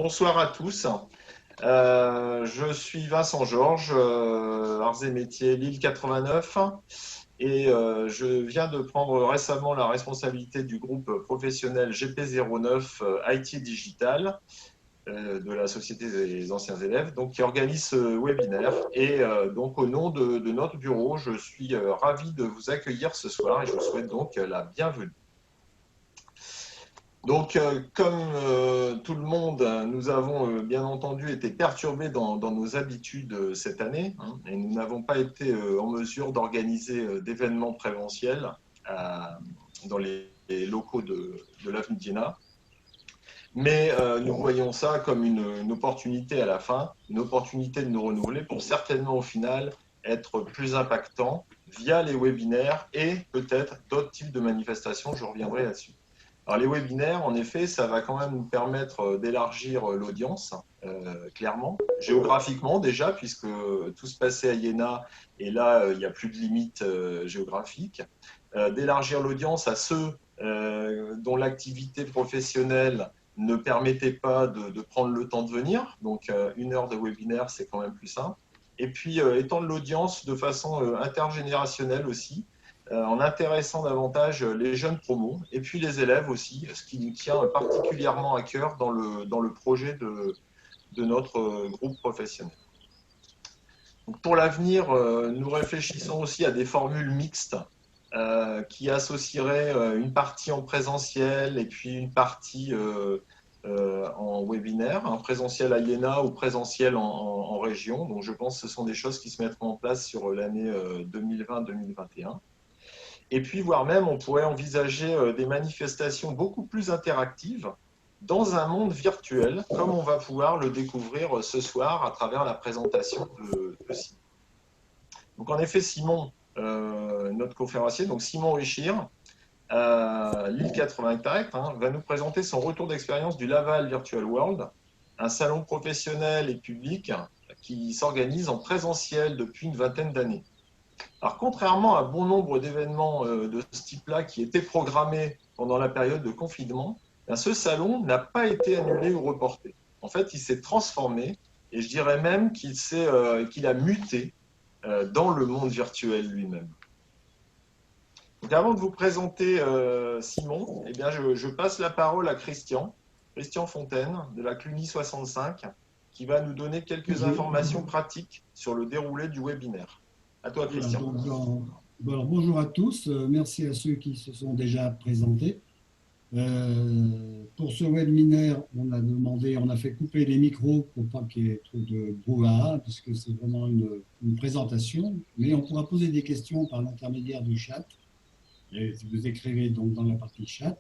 bonsoir à tous. Je suis Vincent Georges, Arts et Métiers Lille 89, et je viens de prendre récemment la responsabilité du groupe professionnel GP09 IT Digital de la Société des anciens élèves, donc qui organise ce webinaire. Et donc au nom de notre bureau, je suis ravi de vous accueillir ce soir et je vous souhaite donc la bienvenue. Donc, comme tout le monde, nous avons bien entendu été perturbés dans nos habitudes cette année, hein, et nous n'avons pas été en mesure d'organiser d'événements présentiels dans les locaux de l'avenue Diana. Mais nous voyons ça comme une opportunité à la fin, une opportunité de nous renouveler pour certainement au final être plus impactant via les webinaires et peut-être d'autres types de manifestations, je reviendrai là-dessus. Alors, les webinaires, en effet, ça va quand même nous permettre d'élargir l'audience, clairement, géographiquement déjà, puisque tout se passait à Iéna, et là, il n'y a plus de limite géographique. D'élargir l'audience à ceux dont l'activité professionnelle ne permettait pas de prendre le temps de venir. Donc, 1 heure de webinaire, c'est quand même plus simple. Et puis, étendre l'audience de façon intergénérationnelle aussi, en intéressant davantage les jeunes promos et puis les élèves aussi, ce qui nous tient particulièrement à cœur dans le projet de notre groupe professionnel. Donc pour l'avenir, nous réfléchissons aussi à des formules mixtes qui associeraient une partie en présentiel et puis une partie en webinaire, un présentiel à Iéna ou présentiel en région. Donc je pense que ce sont des choses qui se mettront en place sur l'année 2020-2021. Et puis, voire même, on pourrait envisager des manifestations beaucoup plus interactives dans un monde virtuel, comme on va pouvoir le découvrir ce soir à travers la présentation de Simon. Donc, en effet, Simon, notre conférencier, donc Simon Richir, Lille 84, va nous présenter son retour d'expérience du Laval Virtual World, un salon professionnel et public qui s'organise en présentiel depuis une vingtaine d'années. Alors, contrairement à bon nombre d'événements de ce type-là qui étaient programmés pendant la période de confinement, ce salon n'a pas été annulé ou reporté. En fait, il s'est transformé et je dirais même qu'il a muté dans le monde virtuel lui-même. Donc, avant de vous présenter Simon, eh bien, je passe la parole à Christian Fontaine de la Cluny 65, qui va nous donner quelques informations pratiques sur le déroulé du webinaire. À toi, Christian. Alors, bonjour à tous. Merci à ceux qui se sont déjà présentés. Pour ce webinaire, on a fait couper les micros pour pas qu'il y ait trop de brouhaha, puisque c'est vraiment une présentation. Mais on pourra poser des questions par l'intermédiaire du chat. Et vous écrivez donc dans la partie chat.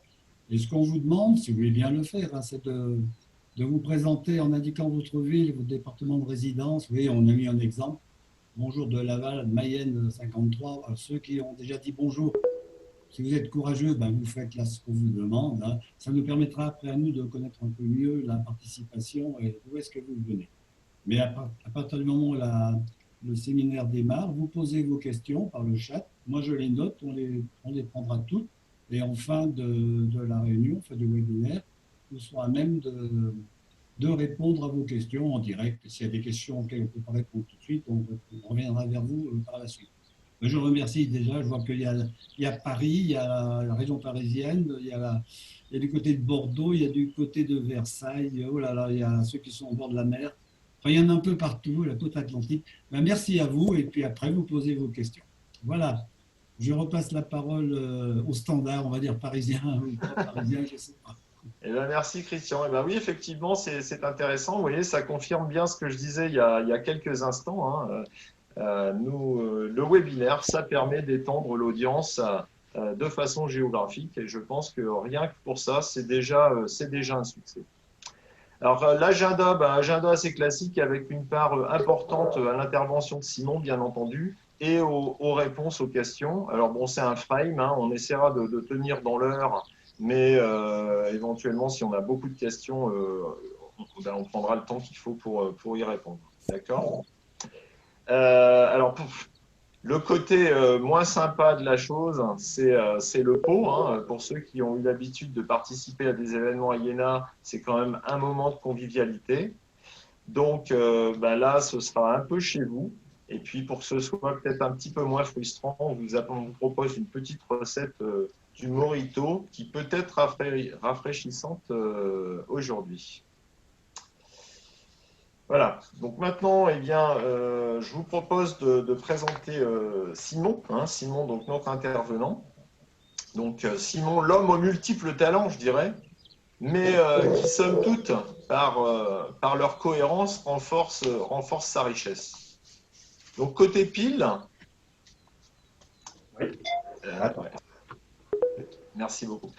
Et ce qu'on vous demande, si vous voulez bien le faire, c'est de vous présenter en indiquant votre ville, votre département de résidence. Oui, on a mis un exemple. Bonjour de Laval, Mayenne 53. Alors, ceux qui ont déjà dit bonjour, si vous êtes courageux, vous faites là ce qu'on vous demande. Ça nous permettra après à nous de connaître un peu mieux la participation et d'où est-ce que vous venez. Mais à partir du moment où le séminaire démarre, vous posez vos questions par le chat. Moi, je les note, on les prendra toutes. Et en fin de la réunion, fin du webinaire, nous serons à même de répondre à vos questions en direct. S'il y a des questions auxquelles on ne peut pas répondre tout de suite, on reviendra vers vous par la suite. Je remercie déjà, je vois qu'il y a Paris, il y a la région parisienne, il y a du côté de Bordeaux, il y a du côté de Versailles, oh là là, il y a ceux qui sont au bord de la mer. Enfin, il y en a un peu partout, la côte atlantique. Merci à vous et puis après, vous posez vos questions. Voilà, je repasse la parole au standard, on va dire parisien ou pas parisien, je ne sais pas. Eh bien, merci Christian. Eh bien, oui, effectivement, c'est intéressant. Vous voyez, ça confirme bien ce que je disais il y a quelques instants. Le webinaire, ça permet d'étendre l'audience de façon géographique et je pense que rien que pour ça, c'est déjà un succès. Alors, l'agenda, agenda assez classique avec une part importante à l'intervention de Simon, bien entendu, et aux réponses aux questions. Alors, bon, c'est un frame, on essaiera de tenir dans l'heure, mais éventuellement, si on a beaucoup de questions, on prendra le temps qu'il faut pour y répondre. D'accord. Alors, Le côté moins sympa de la chose, c'est le pot. Hein. Pour ceux qui ont eu l'habitude de participer à des événements à Iéna, c'est quand même un moment de convivialité. Donc là, ce sera un peu chez vous. Et puis, pour que ce soit peut-être un petit peu moins frustrant, on vous propose une petite recette du mojito qui peut être rafraîchissante aujourd'hui. Voilà. Donc maintenant, eh bien, je vous propose de présenter Simon, hein, Simon, donc notre intervenant. Donc Simon, l'homme aux multiples talents, je dirais, mais qui, somme toute, par leur cohérence, renforce sa richesse. Donc côté pile, Oui. ouais, merci beaucoup.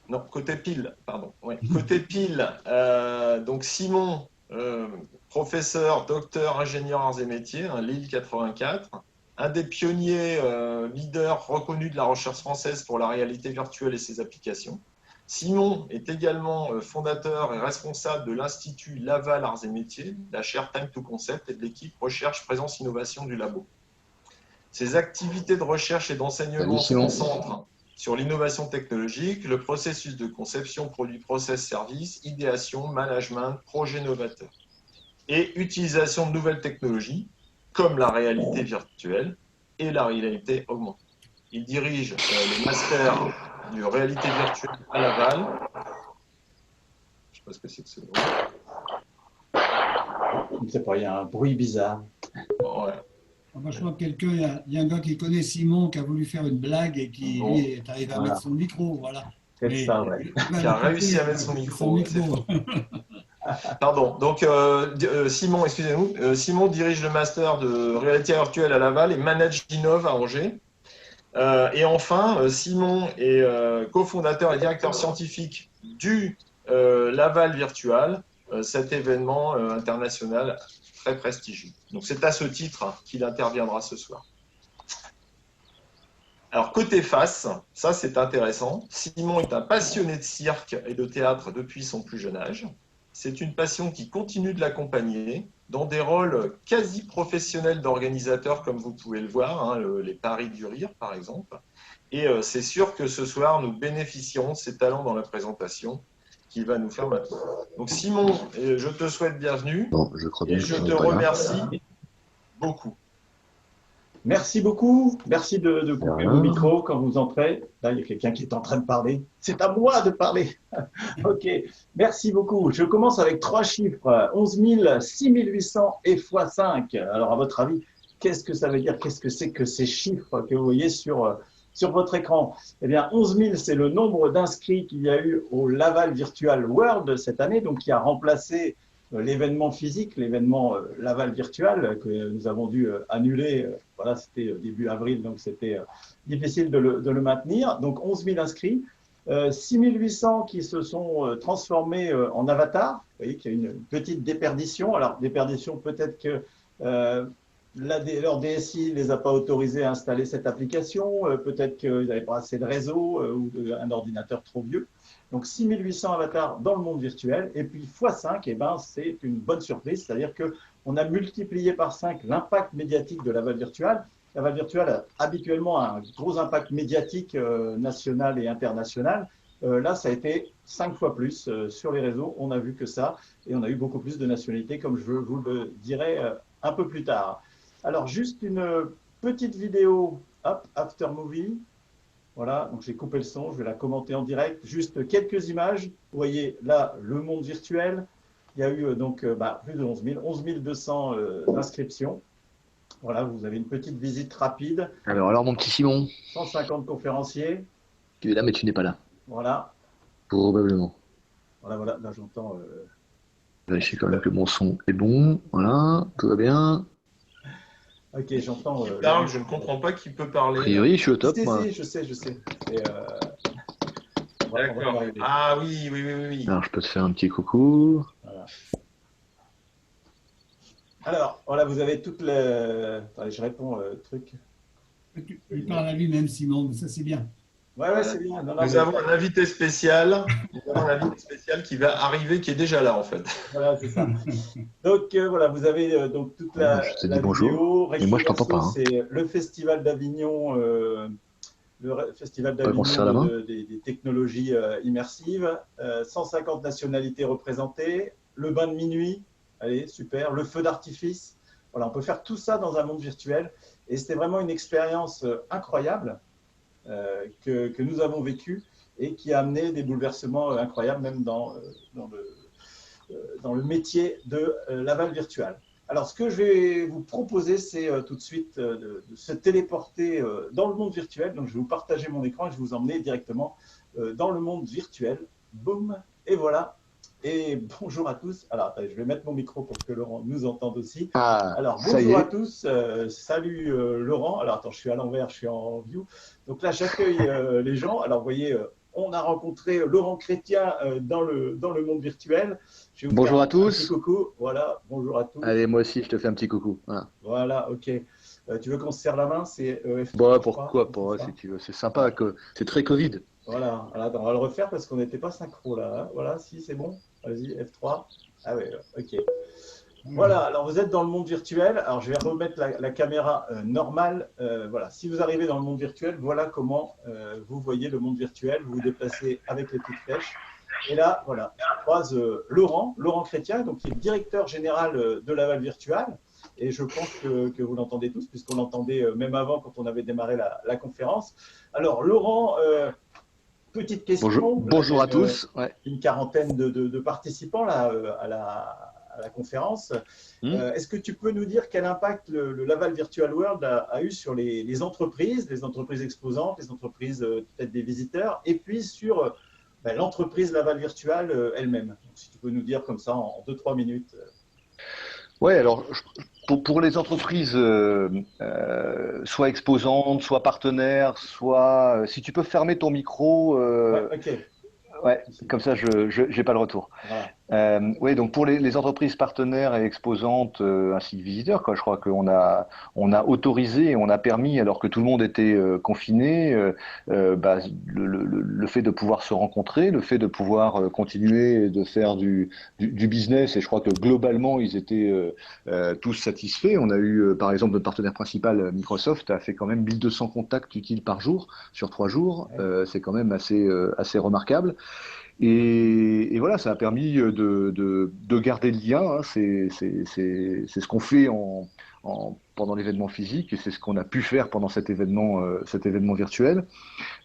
Non, côté pile, pardon. Ouais. Côté pile, donc Simon, professeur, docteur, ingénieur arts et métiers, hein, Lille 84, un des pionniers leaders reconnus de la recherche française pour la réalité virtuelle et ses applications. Simon est également fondateur et responsable de l'Institut Laval Arts et Métiers, de la chaire Time to Concept et de l'équipe Recherche, Présence, Innovation du labo. Ses activités de recherche et d'enseignement se concentrent sur l'innovation technologique, le processus de conception, produit, process, service, idéation, management, projet novateur et utilisation de nouvelles technologies comme la réalité virtuelle et la réalité augmentée. Il dirige le master de réalité virtuelle à Laval. Je ne sais pas ce que c'est que ce bruit. Je ne sais pas, il y a un bruit bizarre. Ouais. Moi, je crois que il y a un gars qui connaît Simon qui a voulu faire une blague et qui lui est arrivé à mettre son micro. Voilà. C'est ça, ouais. Qui a réussi à mettre son micro. Pardon. Donc, Simon, excusez-nous. Simon dirige le master de réalité virtuelle à Laval et manage Innov à Angers. Et enfin, Simon est cofondateur et directeur scientifique du Laval Virtual, cet événement international très prestigieux. Donc, c'est à ce titre qu'il interviendra ce soir. Alors, côté face, ça c'est intéressant. Simon est un passionné de cirque et de théâtre depuis son plus jeune âge. C'est une passion qui continue de l'accompagner dans des rôles quasi professionnels d'organisateur, comme vous pouvez le voir, hein, les Paris du Rire, par exemple. Et c'est sûr que ce soir, nous bénéficierons de ses talents dans la présentation qu'il va nous faire maintenant. Donc, Simon, je te souhaite bienvenue. Bon, je crois bien et je te remercie beaucoup. Merci beaucoup. Merci de couper vos micros quand vous entrez. Là, il y a quelqu'un qui est en train de parler. C'est à moi de parler. OK. Merci beaucoup. Je commence avec 3 chiffres. 11 000, 6 800 et x5. Alors, à votre avis, qu'est-ce que ça veut dire? Qu'est-ce que c'est que ces chiffres que vous voyez sur votre écran? Eh bien, 11 000, c'est le nombre d'inscrits qu'il y a eu au Laval Virtual World cette année, donc qui a remplacé l'événement physique, l'événement Laval Virtual que nous avons dû annuler. Voilà, c'était début avril, donc c'était difficile de le maintenir. Donc 11 000 inscrits, 6 800 qui se sont transformés en avatars. Vous voyez qu'il y a une petite déperdition. Alors, déperdition, peut-être que leur DSI ne les a pas autorisés à installer cette application. Peut-être qu'ils n'avaient pas assez de réseau ou un ordinateur trop vieux. Donc 6 800 avatars dans le monde virtuel. Et puis x5, eh ben, c'est une bonne surprise. C'est-à-dire qu'on a multiplié par 5 l'impact médiatique de Laval Virtual. Laval Virtual a habituellement un gros impact médiatique national et international. Là, ça a été 5 fois plus sur les réseaux. On a vu que ça. Et on a eu beaucoup plus de nationalités, comme je vous le dirai un peu plus tard. Alors, juste une petite vidéo, hop, After Movie. Voilà, donc j'ai coupé le son, je vais la commenter en direct. Juste quelques images. Vous voyez là le monde virtuel. Il y a eu donc plus de 11 000, 11 200 inscriptions. Voilà, vous avez une petite visite rapide. Alors mon petit Simon. 150 conférenciers. Tu es là, mais tu n'es pas là. Voilà. Probablement. Voilà, là j'entends. Vérifier quand même que mon son est bon. Voilà, tout va bien. Ok, j'entends. Je ne comprends pas qui peut parler. A priori, je suis au top. Si, je sais. D'accord. Ah oui. Alors, je peux te faire un petit coucou. Voilà. Alors, voilà, vous avez toutes les. Attendez, je réponds truc. Il parle à lui-même, Simon, mais ça c'est bien. Ouais, c'est bien. Non, Nous avons un invité spécial. Nous avons un invité spécial qui va arriver, qui est déjà là en fait. Voilà, c'est ça. Donc voilà, vous avez donc toute Je te dis la bonjour. vidéo. Mais moi, je Recto t'entends pas. Verso, Hein. c'est le Festival d'Avignon, Festival Pas qu'on se serre d'Avignon la main. des technologies immersives. 150 nationalités représentées. Le bain de minuit, allez, super. Le feu d'artifice. Voilà, on peut faire tout ça dans un monde virtuel. Et c'était vraiment une expérience incroyable que nous avons vécue et qui a amené des bouleversements incroyables, même dans le métier de l'aval virtuel. Alors, ce que je vais vous proposer, c'est tout de suite de se téléporter dans le monde virtuel. Donc, je vais vous partager mon écran et je vais vous emmener directement dans le monde virtuel. Boum, et voilà. Et bonjour à tous. Alors, attendez, je vais mettre mon micro pour que Laurent nous entende aussi. Ah, Alors, ça y bonjour à est. tous. Salut Laurent. Alors, attends, je suis à l'envers, je suis en view. Donc là, j'accueille les gens. Alors, vous voyez, on a rencontré Laurent Chrétien dans le monde virtuel. Je vais vous faire Bonjour à un petit tous. coucou. Voilà, bonjour à tous. Allez, moi aussi, je te fais un petit coucou. Voilà. Voilà, ok. Tu veux qu'on se serre la main? C'est F3, Bon, je crois. pourquoi C'est pas, ça. si tu veux. C'est sympa, que c'est très Covid. Voilà. Alors, attends, on va le refaire parce qu'on n'était pas synchro là. Hein. Voilà, si, c'est bon. Vas-y, F3. Ah ouais, ok. Voilà, alors vous êtes dans le monde virtuel. Alors je vais remettre la caméra normale. Voilà, si vous arrivez dans le monde virtuel, voilà comment vous voyez le monde virtuel. Vous vous déplacez avec les petites flèches. Et là, voilà, je croise Laurent Chrétien, donc qui est directeur général de Laval Virtual. Et je pense que vous l'entendez tous, puisqu'on l'entendait même avant quand on avait démarré la conférence. Alors Laurent, petite question. Bonjour Là, à il y a tous. Ouais. une quarantaine de participants là, à la conférence. Est-ce que tu peux nous dire quel impact le Laval Virtual World a eu sur les entreprises exposantes, les entreprises peut-être des visiteurs, et puis sur l'entreprise Laval Virtual elle-même? Donc, si tu peux nous dire comme ça en 2-3 minutes. Ouais, alors pour les entreprises, soit exposantes, soit partenaires, soit si tu peux fermer ton micro, Ouais, ok. ouais, comme ça je j'ai pas le retour. Voilà. Oui, donc pour les entreprises partenaires et exposantes ainsi que visiteurs, quoi, je crois qu'on a autorisé, on a permis, alors que tout le monde était confiné, bah, le fait de pouvoir se rencontrer, le fait de pouvoir continuer de faire du business, et je crois que globalement ils étaient tous satisfaits. On a eu, par exemple, notre partenaire principal, Microsoft, a fait quand même 1200 contacts utiles par jour sur 3 jours. C'est quand même assez remarquable. Et voilà, ça a permis de garder le lien. Hein. C'est ce qu'on fait pendant l'événement physique et c'est ce qu'on a pu faire pendant cet événement virtuel.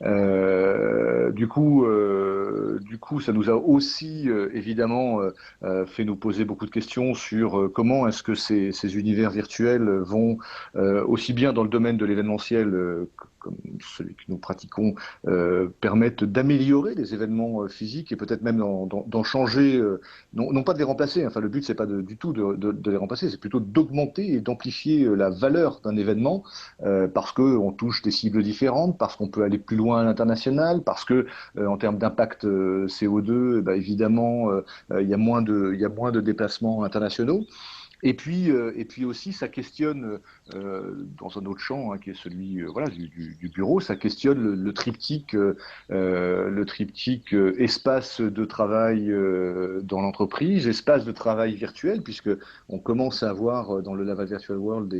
Du coup, ça nous a aussi évidemment fait nous poser beaucoup de questions sur comment est-ce que ces univers virtuels vont aussi bien dans le domaine de l'événementiel comme celui que nous pratiquons permettent d'améliorer les événements physiques et peut-être même d'en changer, non pas de les remplacer. Enfin, le but c'est pas du tout de les remplacer, c'est plutôt d'augmenter et d'amplifier la valeur d'un événement parce que on touche des cibles différentes, parce qu'on peut aller plus loin à l'international, parce que en termes d'impact CO2, bah, évidemment, il y a moins de déplacements internationaux. Et puis aussi, ça questionne, dans un autre champ, hein, qui est celui voilà, du bureau, ça questionne le triptyque, espace de travail dans l'entreprise, espace de travail virtuel, puisque on commence à avoir dans le Laval Virtual World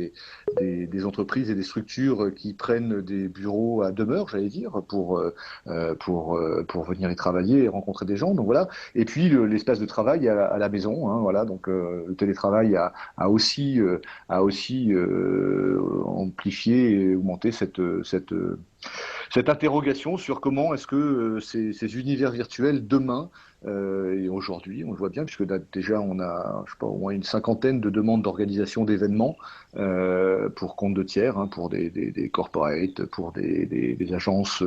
des entreprises et des structures qui prennent des bureaux à demeure, j'allais dire, pour venir y travailler et rencontrer des gens. Donc voilà. Et puis l'espace de travail à la maison, hein, voilà. Donc le télétravail a aussi amplifié et augmenté cette interrogation sur comment est-ce que ces univers virtuels demain et aujourd'hui, on le voit bien, puisque déjà on a, je sais pas, au moins une cinquantaine de demandes d'organisation d'événements pour compte de tiers, hein, pour des corporates, pour des agences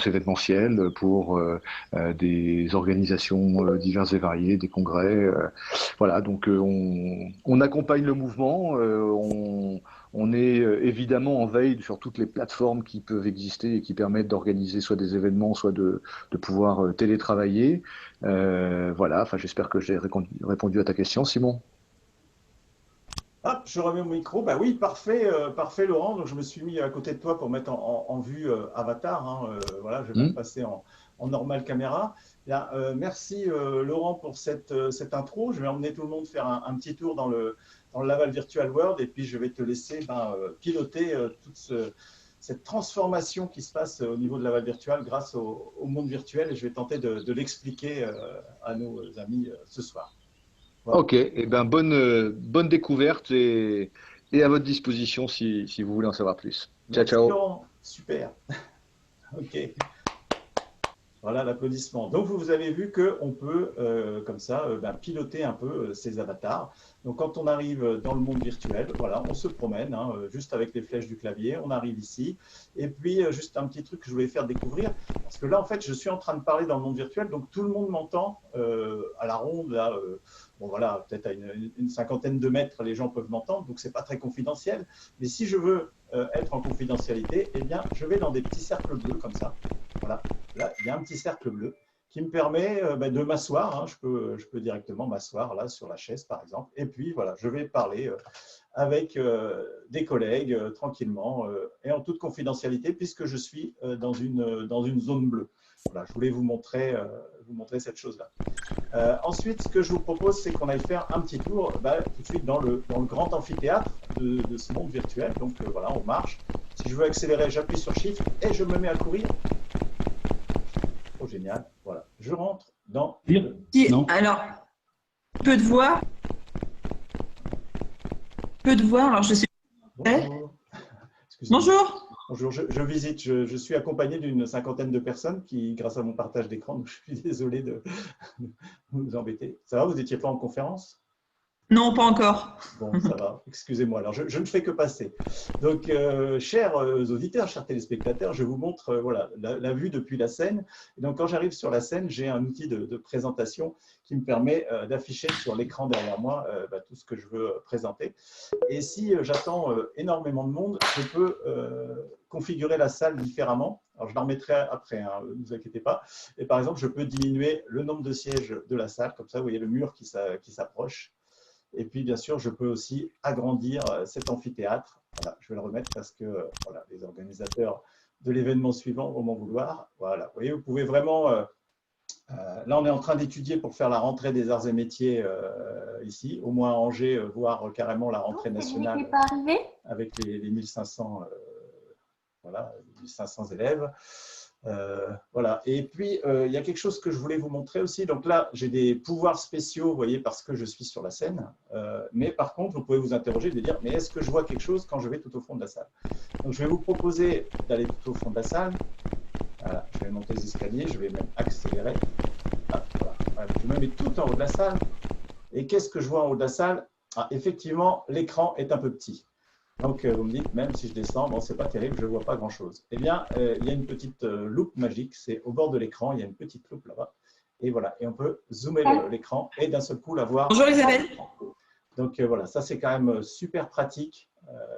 événementielles, pour des organisations diverses et variées, des congrès. Voilà, donc on accompagne le mouvement, on est évidemment en veille sur toutes les plateformes qui peuvent exister et qui permettent d'organiser soit des événements, soit de pouvoir télétravailler. Voilà, enfin j'espère que j'ai répondu à ta question, Simon. Hop, je remets mon micro. Bah oui, parfait, parfait Laurent. Donc je me suis mis à côté de toi pour mettre en vue avatar. Hein. Voilà, je vais me passer en normal caméra. Bien, merci Laurent pour cette intro. Je vais emmener tout le monde faire un petit tour dans le Laval Virtual World et puis je vais te laisser piloter toute cette transformation qui se passe au niveau de Laval Virtual grâce au monde virtuel et je vais tenter de l'expliquer à nos amis ce soir. Voilà. Ok, eh ben, bonne découverte et à votre disposition si vous voulez en savoir plus. Ciao, Merci, ciao. Laurent. Super. Ok. Voilà l'applaudissement. Donc, vous avez vu qu'on peut, comme ça, piloter un peu ces avatars. Donc, quand on arrive dans le monde virtuel, voilà, on se promène hein, juste avec les flèches du clavier. On arrive ici. Et puis, juste un petit truc que je voulais faire découvrir. Parce que là, en fait, je suis en train de parler dans le monde virtuel. Donc, tout le monde m'entend à la ronde. Là, bon, voilà, peut-être à une cinquantaine de mètres, les gens peuvent m'entendre. Donc, ce n'est pas très confidentiel. Mais si je veux être en confidentialité, eh bien, je vais dans des petits cercles bleus comme ça. Voilà, là, il y a un petit cercle bleu qui me permet de m'asseoir. Hein. Je peux directement m'asseoir là sur la chaise, par exemple. Et puis, voilà, je vais parler avec des collègues tranquillement et en toute confidentialité puisque je suis dans une zone bleue. Voilà, je voulais vous montrer cette chose-là. Ensuite, ce que je vous propose, c'est qu'on aille faire un petit tour tout de suite dans le grand amphithéâtre de ce monde virtuel. Donc, voilà, on marche. Si je veux accélérer, j'appuie sur Shift et je me mets à courir. Oh, génial. Voilà. Je rentre dans. Non. Alors, peu de voix. Alors, je sais. Bonjour. Bonjour. Bonjour. Je visite. Je suis accompagné d'une cinquantaine de personnes qui, grâce à mon partage d'écran, donc je suis désolé de vous embêter. Ça va, vous n'étiez pas en conférence? Non, pas encore. Bon, ça va, excusez-moi. Alors, je ne fais que passer. Donc, chers auditeurs, chers téléspectateurs, je vous montre voilà, la vue depuis la scène. Et donc, quand j'arrive sur la scène, j'ai un outil de présentation qui me permet d'afficher sur l'écran derrière moi tout ce que je veux présenter. Et si j'attends énormément de monde, je peux configurer la salle différemment. Alors, je la remettrai après, hein, ne vous inquiétez pas. Et par exemple, je peux diminuer le nombre de sièges de la salle. Comme ça, vous voyez le mur qui s'approche. Et puis, bien sûr, je peux aussi agrandir cet amphithéâtre. Voilà, je vais le remettre parce que voilà, les organisateurs de l'événement suivant vont m'en vouloir. Voilà, vous voyez, vous pouvez vraiment… là, on est en train d'étudier pour faire la rentrée des arts et métiers ici, au moins à Angers, voire carrément la rentrée nationale avec les 1500, voilà, 1500 élèves. Voilà. Et puis, il y a quelque chose que je voulais vous montrer aussi. Donc là, j'ai des pouvoirs spéciaux, vous voyez, parce que je suis sur la scène. Mais par contre, vous pouvez vous interroger de dire, mais est-ce que je vois quelque chose quand je vais tout au fond de la salle? Donc, je vais vous proposer d'aller tout au fond de la salle. Voilà, je vais monter les escaliers, je vais même accélérer. Ah, voilà. Je me mets tout en haut de la salle. Et qu'est-ce que je vois en haut de la salle? Ah, effectivement, l'écran est un peu petit. Donc, vous me dites, même si je descends, bon, c'est pas terrible, je ne vois pas grand-chose. Eh bien, il y a une petite loupe magique, c'est au bord de l'écran, il y a une petite loupe là-bas. Et voilà, et on peut zoomer l'écran et d'un seul coup la voir. Bonjour Isabelle. Donc, voilà, ça c'est quand même super pratique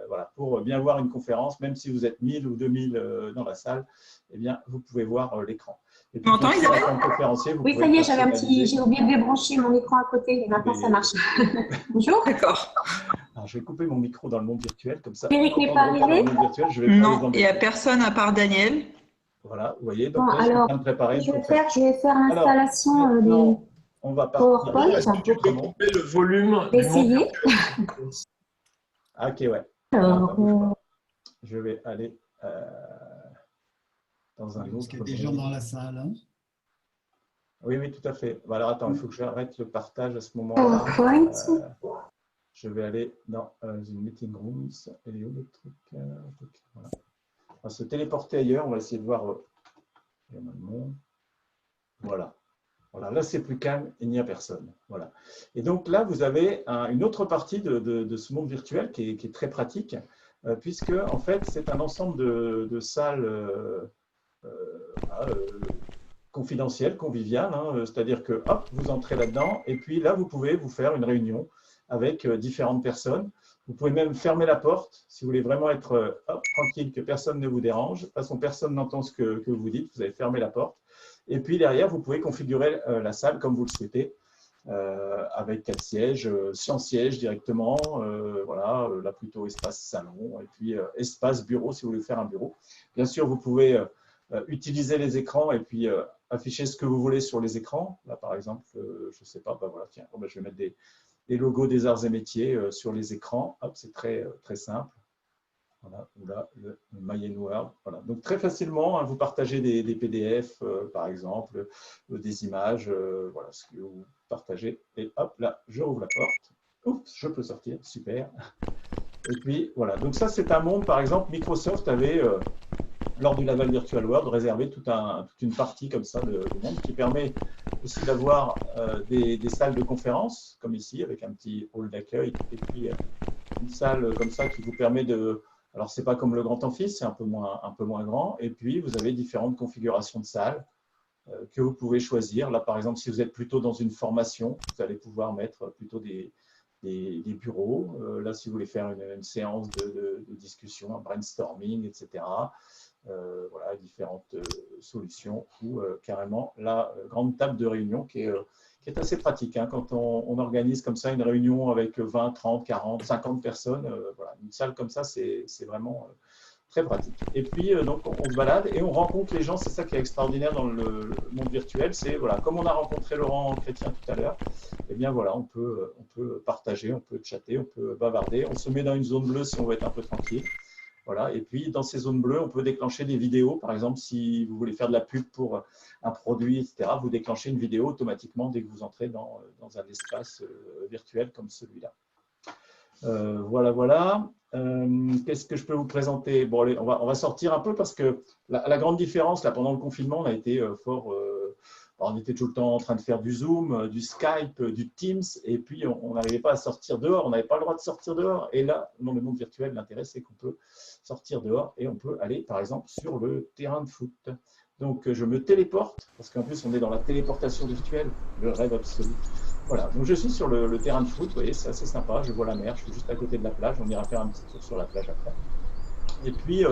voilà, pour bien voir une conférence, même si vous êtes 1000 ou 2000 dans la salle, eh bien, vous pouvez voir l'écran. Tu m'entends Isabelle? Oui, ça y est, j'ai oublié de débrancher mon écran à côté, et maintenant ça marche. Bonjour. D'accord. Alors, je vais couper mon micro dans le monde virtuel, comme ça. Eric n'est pas arrivé? Non, il n'y a personne à part Daniel. Voilà, vous voyez, donc bon, là, je suis en train de préparer. Je vais faire l'installation des on va partir. Est-ce que tu peux couper le volume du monde? Ah, ok, ouais. Alors, je vais aller dans un autre. Parce qu'il y a des gens dans la salle. Hein. Oui, oui, tout à fait. Bon, alors, attends, il faut que j'arrête le partage à ce moment-là. Je vais aller dans une meeting room. Elle est où le truc voilà. On va se téléporter ailleurs. On va essayer de voir. Voilà. Voilà. Là, c'est plus calme. Il n'y a personne. Voilà. Et donc là, vous avez une autre partie de ce monde virtuel qui est très pratique, puisque en fait, c'est un ensemble de salles confidentielles, conviviales. Hein, c'est-à-dire que hop, vous entrez là-dedans, et puis là, vous pouvez vous faire une réunion avec différentes personnes. Vous pouvez même fermer la porte si vous voulez vraiment être tranquille, que personne ne vous dérange. De toute façon, personne n'entend ce que vous dites. Vous avez fermé la porte. Et puis derrière, vous pouvez configurer la salle comme vous le souhaitez. avec 4 sièges, sans siège directement, voilà, là plutôt espace salon, et puis espace bureau si vous voulez faire un bureau. Bien sûr, vous pouvez utiliser les écrans et puis afficher ce que vous voulez sur les écrans. Là, par exemple, je ne sais pas, bah, voilà, tiens, je vais mettre des logos des arts et métiers sur les écrans. C'est très, très simple. Voilà, ou là, le My Word. Voilà. Donc, très facilement, hein, vous partagez des PDF, par exemple, des images, voilà ce que vous partagez. Et hop, là, je rouvre la porte. Oups, je peux sortir, super. Et puis, voilà. Donc, ça, c'est un monde, par exemple, Microsoft avait, lors du Laval Virtual World, réservé toute une partie comme ça de monde qui permet aussi d'avoir des salles de conférence, comme ici, avec un petit hall d'accueil, et puis une salle comme ça qui vous permet de... Alors, ce n'est pas comme le grand amphi, c'est un peu moins grand. Et puis, vous avez différentes configurations de salles que vous pouvez choisir. Là, par exemple, si vous êtes plutôt dans une formation, vous allez pouvoir mettre plutôt des bureaux. Là, si vous voulez faire une séance de discussion, un brainstorming, etc. Voilà, différentes solutions. Ou carrément la grande table de réunion qui est assez pratique. Hein, quand on organise comme ça une réunion avec 20, 30, 40, 50 personnes, voilà, une salle comme ça, c'est vraiment très pratique. Et puis, donc, on se balade et on rencontre les gens. C'est ça qui est extraordinaire dans le monde virtuel. C'est, voilà, comme on a rencontré Laurent Chrétien tout à l'heure, eh bien, voilà, on peut partager, on peut chatter, on peut bavarder. On se met dans une zone bleue si on veut être un peu tranquille. Voilà. Et puis, dans ces zones bleues, on peut déclencher des vidéos. Par exemple, si vous voulez faire de la pub pour un produit, etc., vous déclenchez une vidéo automatiquement dès que vous entrez dans un espace virtuel comme celui-là. Voilà, voilà. Qu'est-ce que je peux vous présenter? Bon, allez, on va sortir un peu parce que la grande différence, là, pendant le confinement, on a été on était tout le temps en train de faire du Zoom, du Skype, du Teams, et puis on n'arrivait pas à sortir dehors, on n'avait pas le droit de sortir dehors. Et là, dans le monde virtuel, l'intérêt, c'est qu'on peut sortir dehors et on peut aller, par exemple, sur le terrain de foot. Donc, je me téléporte, parce qu'en plus, on est dans la téléportation virtuelle, le rêve absolu. Voilà, donc je suis sur le terrain de foot, vous voyez, c'est assez sympa, je vois la mer, je suis juste à côté de la plage, on ira faire un petit tour sur la plage après. Et puis,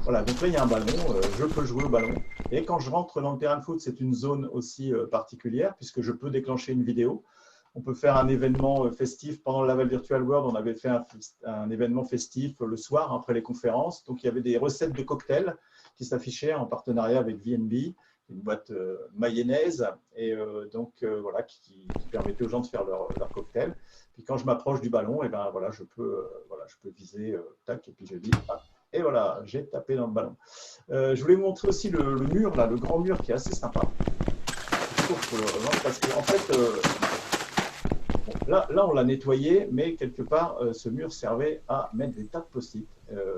voilà, donc là, il y a un ballon, je peux jouer au ballon. Et quand je rentre dans le terrain de foot, c'est une zone aussi particulière, puisque je peux déclencher une vidéo. On peut faire un événement festif. Pendant le Laval Virtual World, on avait fait un événement festif le soir, après les conférences. Donc, il y avait des recettes de cocktails qui s'affichaient en partenariat avec VNB, une boîte mayonnaise, et donc voilà, qui permettait aux gens de faire leur cocktail. Puis quand je m'approche du ballon, et ben voilà, je peux viser, tac, et puis je dis, ah, et voilà, j'ai tapé dans le ballon. Je voulais vous montrer aussi le mur, là, le grand mur qui est assez sympa. Parce qu'en fait, bon, là, on l'a nettoyé, mais quelque part, ce mur servait à mettre des tas de post-it.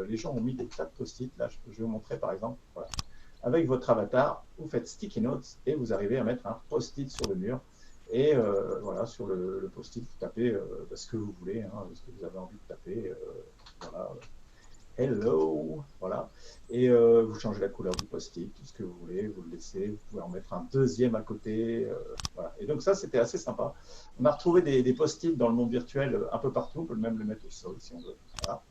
Les gens ont mis des tas de post-it. Là, je vais vous montrer, par exemple, voilà. Avec votre avatar, vous faites sticky notes et vous arrivez à mettre un post-it sur le mur. Et voilà, sur le post-it, vous tapez ce que vous voulez, hein, ce que vous avez envie de taper. Voilà. Hello, voilà. Et vous changez la couleur du post-it, tout ce que vous voulez, vous le laissez. Vous pouvez en mettre un deuxième à côté. Voilà. Et donc ça, c'était assez sympa. On a retrouvé des post-it dans le monde virtuel un peu partout. On peut même le mettre au sol si on veut. Voilà.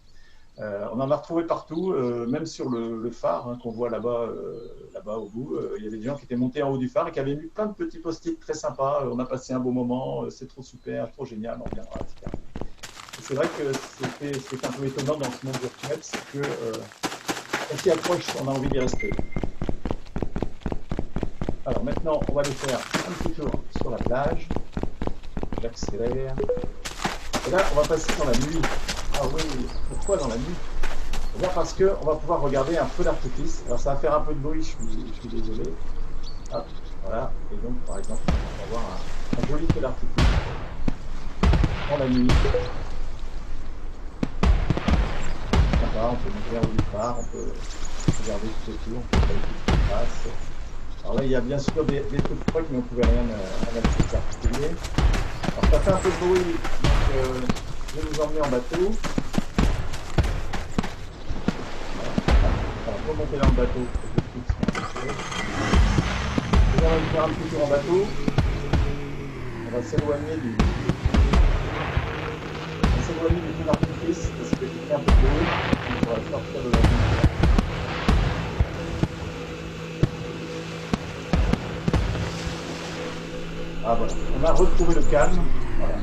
On en a retrouvé partout, même sur le phare hein, qu'on voit là-bas au bout. Il y avait des gens qui étaient montés en haut du phare et qui avaient mis plein de petits post-it très sympas. On a passé un beau moment, c'est trop super, trop génial, on reviendra, etc. C'est vrai que c'est un peu étonnant dans ce monde virtuel, c'est que on s'y accroche, on a envie d'y rester. Alors maintenant, on va aller faire un petit tour sur la plage. J'accélère. Et là, on va passer dans la nuit. Ah oui, pourquoi dans la nuit? Eh bien parce qu'on va pouvoir regarder un feu d'artifice. Alors ça va faire un peu de bruit, je suis désolé. Hop, voilà. Et donc par exemple, on va avoir un joli feu d'artifice dans la nuit. Sympa, on peut monter en haut du phare, on peut regarder tout autour, on peut regarder tout ce qui passe. Alors là, il y a bien sûr des trucs proches, mais on ne pouvait rien ajouter de particulier. Alors ça fait un peu de bruit, donc je vais vous emmener en bateau. Voilà, remonter dans le bateau. On va faire un petit tour en bateau. On va s'éloigner du feu d'artifice parce qu'il fait un peu de bruit. On va sortir de la nuit. Ah voilà, on a retrouvé le calme. Voilà.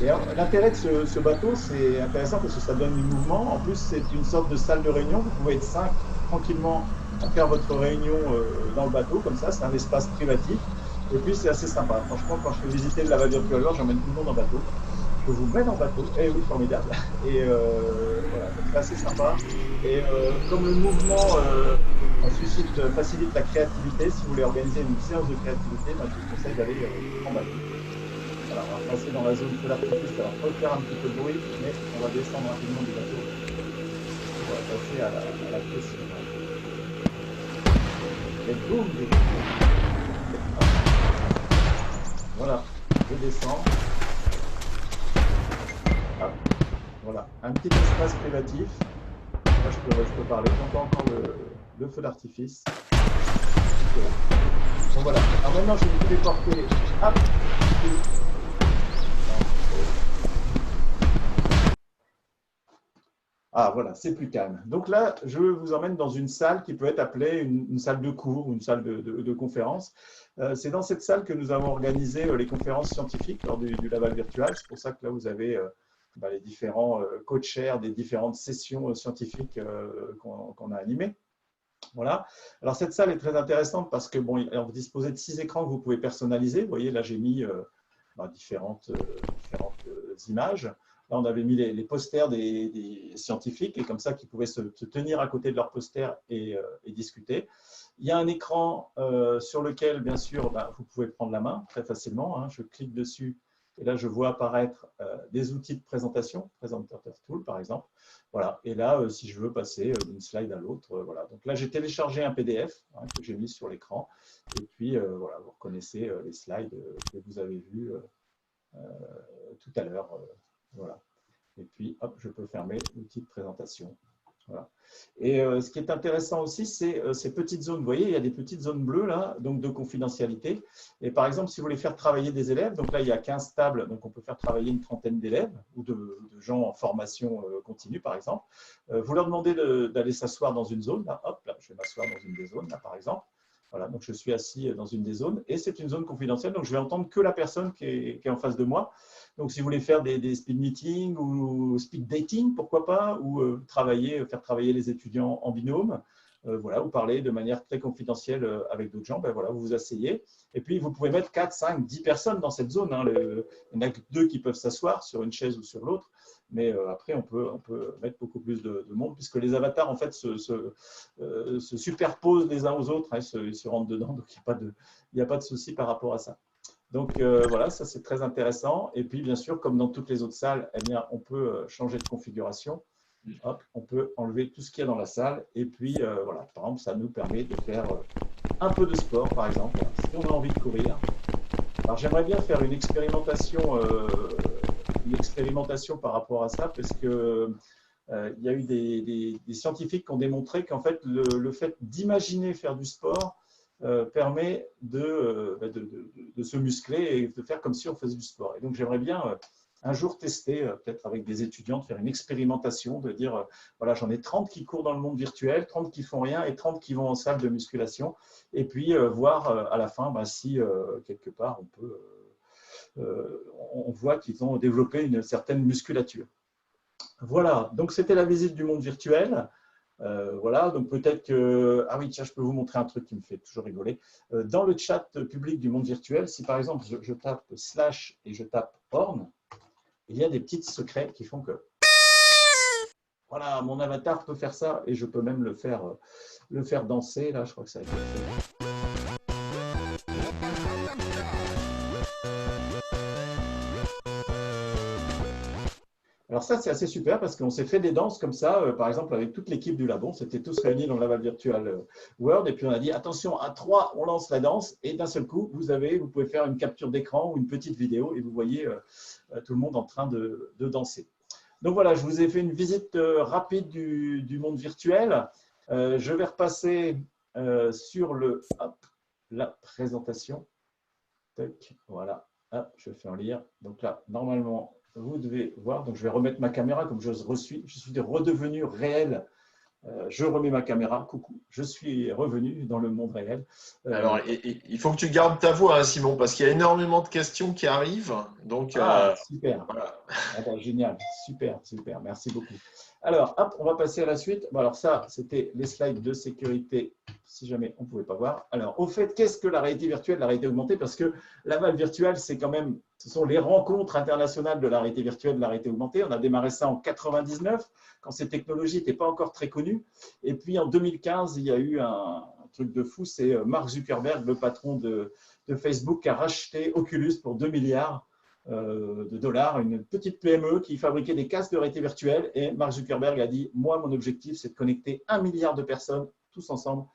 Et l'intérêt de ce bateau, c'est intéressant parce que ça donne du mouvement. En plus, c'est une sorte de salle de réunion. Vous pouvez être 5 tranquillement à faire votre réunion dans le bateau, comme ça. C'est un espace privatif. Et puis, c'est assez sympa. Franchement, quand je fais visiter le Laval Virtual World, j'emmène tout le monde en bateau. Je vous mets en bateau. Eh oui, formidable. Et voilà, c'est assez sympa. Et comme le mouvement facilite la créativité, si vous voulez organiser une séance de créativité, je vous conseille d'aller en bateau. Alors, on va passer dans la zone feu d'artifice. Alors, on peut faire un petit peu de bruit, mais on va descendre rapidement du bateau. On va passer à la pression. Et boum, voilà, je descends. Ah, voilà, un petit espace privatif. Là, je peux parler. J'entends encore le feu d'artifice. Donc voilà. Alors maintenant, je vais vous déporter. Hop. Ah voilà, c'est plus calme. Donc là, je vous emmène dans une salle qui peut être appelée une salle de cours ou une salle de conférence. C'est dans cette salle que nous avons organisé les conférences scientifiques lors du Laval Virtual. C'est pour ça que là, vous avez les différents co-chairs des différentes sessions scientifiques qu'on a animées. Voilà. Alors cette salle est très intéressante parce que bon, vous disposez de 6 écrans que vous pouvez personnaliser. Vous voyez, là j'ai mis différentes images. Là, on avait mis les posters des scientifiques et comme ça qu'ils pouvaient se tenir à côté de leurs posters et discuter. Il y a un écran sur lequel, bien sûr, vous pouvez prendre la main très facilement. Hein. Je clique dessus et là, je vois apparaître des outils de présentation, Presentator Tool par exemple. Voilà. Et là, si je veux passer d'une slide à l'autre, voilà. Donc là, j'ai téléchargé un PDF que j'ai mis sur l'écran. Et puis, voilà, vous reconnaissez les slides que vous avez vus tout à l'heure. Voilà. Et puis, hop, je peux fermer l'outil de présentation. Voilà. Et ce qui est intéressant aussi, c'est ces petites zones. Vous voyez, il y a des petites zones bleues là, donc de confidentialité. Et par exemple, si vous voulez faire travailler des élèves, donc là, il y a 15 tables, donc on peut faire travailler une trentaine d'élèves ou de gens en formation continue, par exemple. Vous leur demandez d'aller s'asseoir dans une zone. Là, hop, là, je vais m'asseoir dans une des zones, là, par exemple. Voilà, donc je suis assis dans une des zones et c'est une zone confidentielle, donc je vais entendre que la personne qui est en face de moi. Donc, si vous voulez faire des speed meetings ou speed dating, pourquoi pas, ou faire travailler les étudiants en binôme, voilà, ou parler de manière très confidentielle avec d'autres gens, voilà, vous vous asseyez. Et puis, vous pouvez mettre 4, 5, 10 personnes dans cette zone. Hein. Il n'y en a que 2 qui peuvent s'asseoir sur une chaise ou sur l'autre. Mais après, on peut mettre beaucoup plus de monde, puisque les avatars, en fait, se superposent les uns aux autres. Hein, ils se rentrent dedans, donc il n'y a pas de souci par rapport à ça. Donc voilà, ça c'est très intéressant. Et puis bien sûr, comme dans toutes les autres salles, eh bien, on peut changer de configuration. Hop, on peut enlever tout ce qu'il y a dans la salle. Et puis voilà, par exemple, ça nous permet de faire un peu de sport, par exemple, si on a envie de courir. Alors j'aimerais bien faire une expérimentation par rapport à ça, parce que il y a eu des scientifiques qui ont démontré qu'en fait, le fait d'imaginer faire du sport permet de se muscler et de faire comme si on faisait du sport. Et donc, j'aimerais bien un jour tester, peut-être avec des étudiants, de faire une expérimentation, de dire, voilà, j'en ai 30 qui courent dans le monde virtuel, 30 qui font rien et 30 qui vont en salle de musculation. Et puis, voir à la fin si, quelque part, on voit qu'ils ont développé une certaine musculature. Voilà, donc c'était la visite du monde virtuel. Voilà, donc peut-être que… Ah oui, tiens, je peux vous montrer un truc qui me fait toujours rigoler. Dans le chat public du monde virtuel, si par exemple je tape / et je tape orn, il y a des petits secrets qui font que… Voilà, mon avatar peut faire ça et je peux même le faire danser. Là, je crois que ça a été fait. Alors ça, c'est assez super parce qu'on s'est fait des danses comme ça, par exemple avec toute l'équipe du labo, on s'était tous réunis dans le Laval Virtual World et puis on a dit attention, à 3, on lance la danse et d'un seul coup, vous pouvez faire une capture d'écran ou une petite vidéo et vous voyez tout le monde en train de danser. Donc voilà, je vous ai fait une visite rapide du monde virtuel. Je vais repasser sur la présentation. Tac, voilà, je vais faire lire. Donc là, normalement… Vous devez voir, donc je vais remettre ma caméra comme je suis redevenu réel Je remets ma caméra. Coucou, je suis revenu dans le monde réel. Alors, il faut que tu gardes ta voix, hein, Simon, parce qu'il y a énormément de questions qui arrivent. Donc, super. Voilà. Ah ben, génial, super, super, merci beaucoup. Alors, hop, on va passer à la suite. Bon, alors ça, c'était les slides de sécurité, si jamais on ne pouvait pas voir. Alors, au fait, qu'est-ce que la réalité virtuelle, la réalité augmentée? Parce que l'aval virtuel, c'est quand même, ce sont les rencontres internationales de la réalité virtuelle, de la réalité augmentée. On a démarré ça en 99, quand ces technologies n'étaient pas encore très connues. Et puis, en 2015, il y a eu un truc de fou, c'est Mark Zuckerberg, le patron de Facebook, qui a racheté Oculus pour 2 milliards de dollars, une petite PME qui fabriquait des casques de réalité virtuelle. Et Mark Zuckerberg a dit, moi, mon objectif, c'est de connecter 1 milliard de personnes, tous ensemble,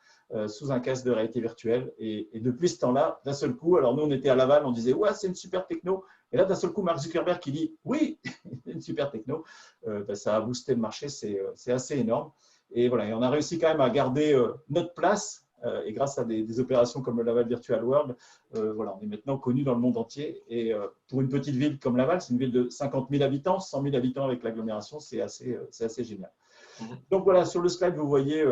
sous un casque de réalité virtuelle. Et depuis ce temps-là, d'un seul coup, alors nous, on était à Laval, on disait, ouais, c'est une super techno. Et là, d'un seul coup, Mark Zuckerberg qui dit, oui, c'est une super techno, ça a boosté le marché, c'est assez énorme. Et voilà, et on a réussi quand même à garder notre place. Et grâce à des opérations comme le Laval Virtual World, voilà, on est maintenant connu dans le monde entier. Et pour une petite ville comme Laval, c'est une ville de 50 000 habitants, 100 000 habitants avec l'agglomération, c'est assez génial. Donc voilà, sur le slide, vous voyez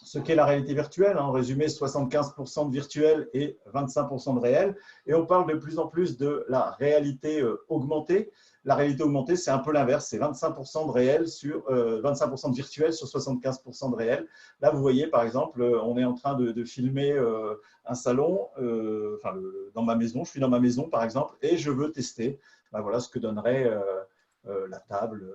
ce qu'est la réalité virtuelle. En résumé, 75% de virtuel et 25% de réel. Et on parle de plus en plus de la réalité augmentée. La réalité augmentée, c'est un peu l'inverse, c'est 25% de réel sur 25% de virtuel sur 75% de réel. Là, vous voyez, par exemple, on est en train de filmer un salon, dans ma maison. Je suis dans ma maison, par exemple, et je veux tester. Ben, voilà ce que donnerait la table,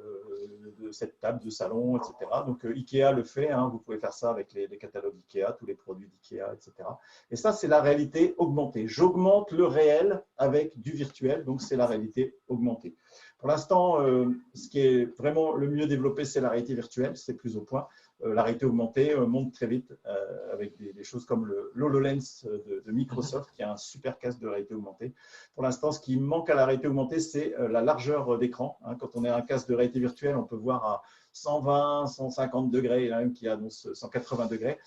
cette table de salon, etc. Donc, Ikea le fait, hein, vous pouvez faire ça avec les catalogues Ikea, tous les produits d'Ikea, etc. Et ça, c'est la réalité augmentée. J'augmente le réel avec du virtuel, donc c'est la réalité augmentée. Pour l'instant, ce qui est vraiment le mieux développé, c'est la réalité virtuelle, c'est plus au point. La réalité augmentée monte très vite avec des choses comme le HoloLens de Microsoft, qui a un super casque de réalité augmentée. Pour l'instant, ce qui manque à la réalité augmentée, c'est la largeur d'écran. Quand on est un casque de réalité virtuelle, on peut voir à 120, 150 degrés, il y en a même qui annonce 180 degrés.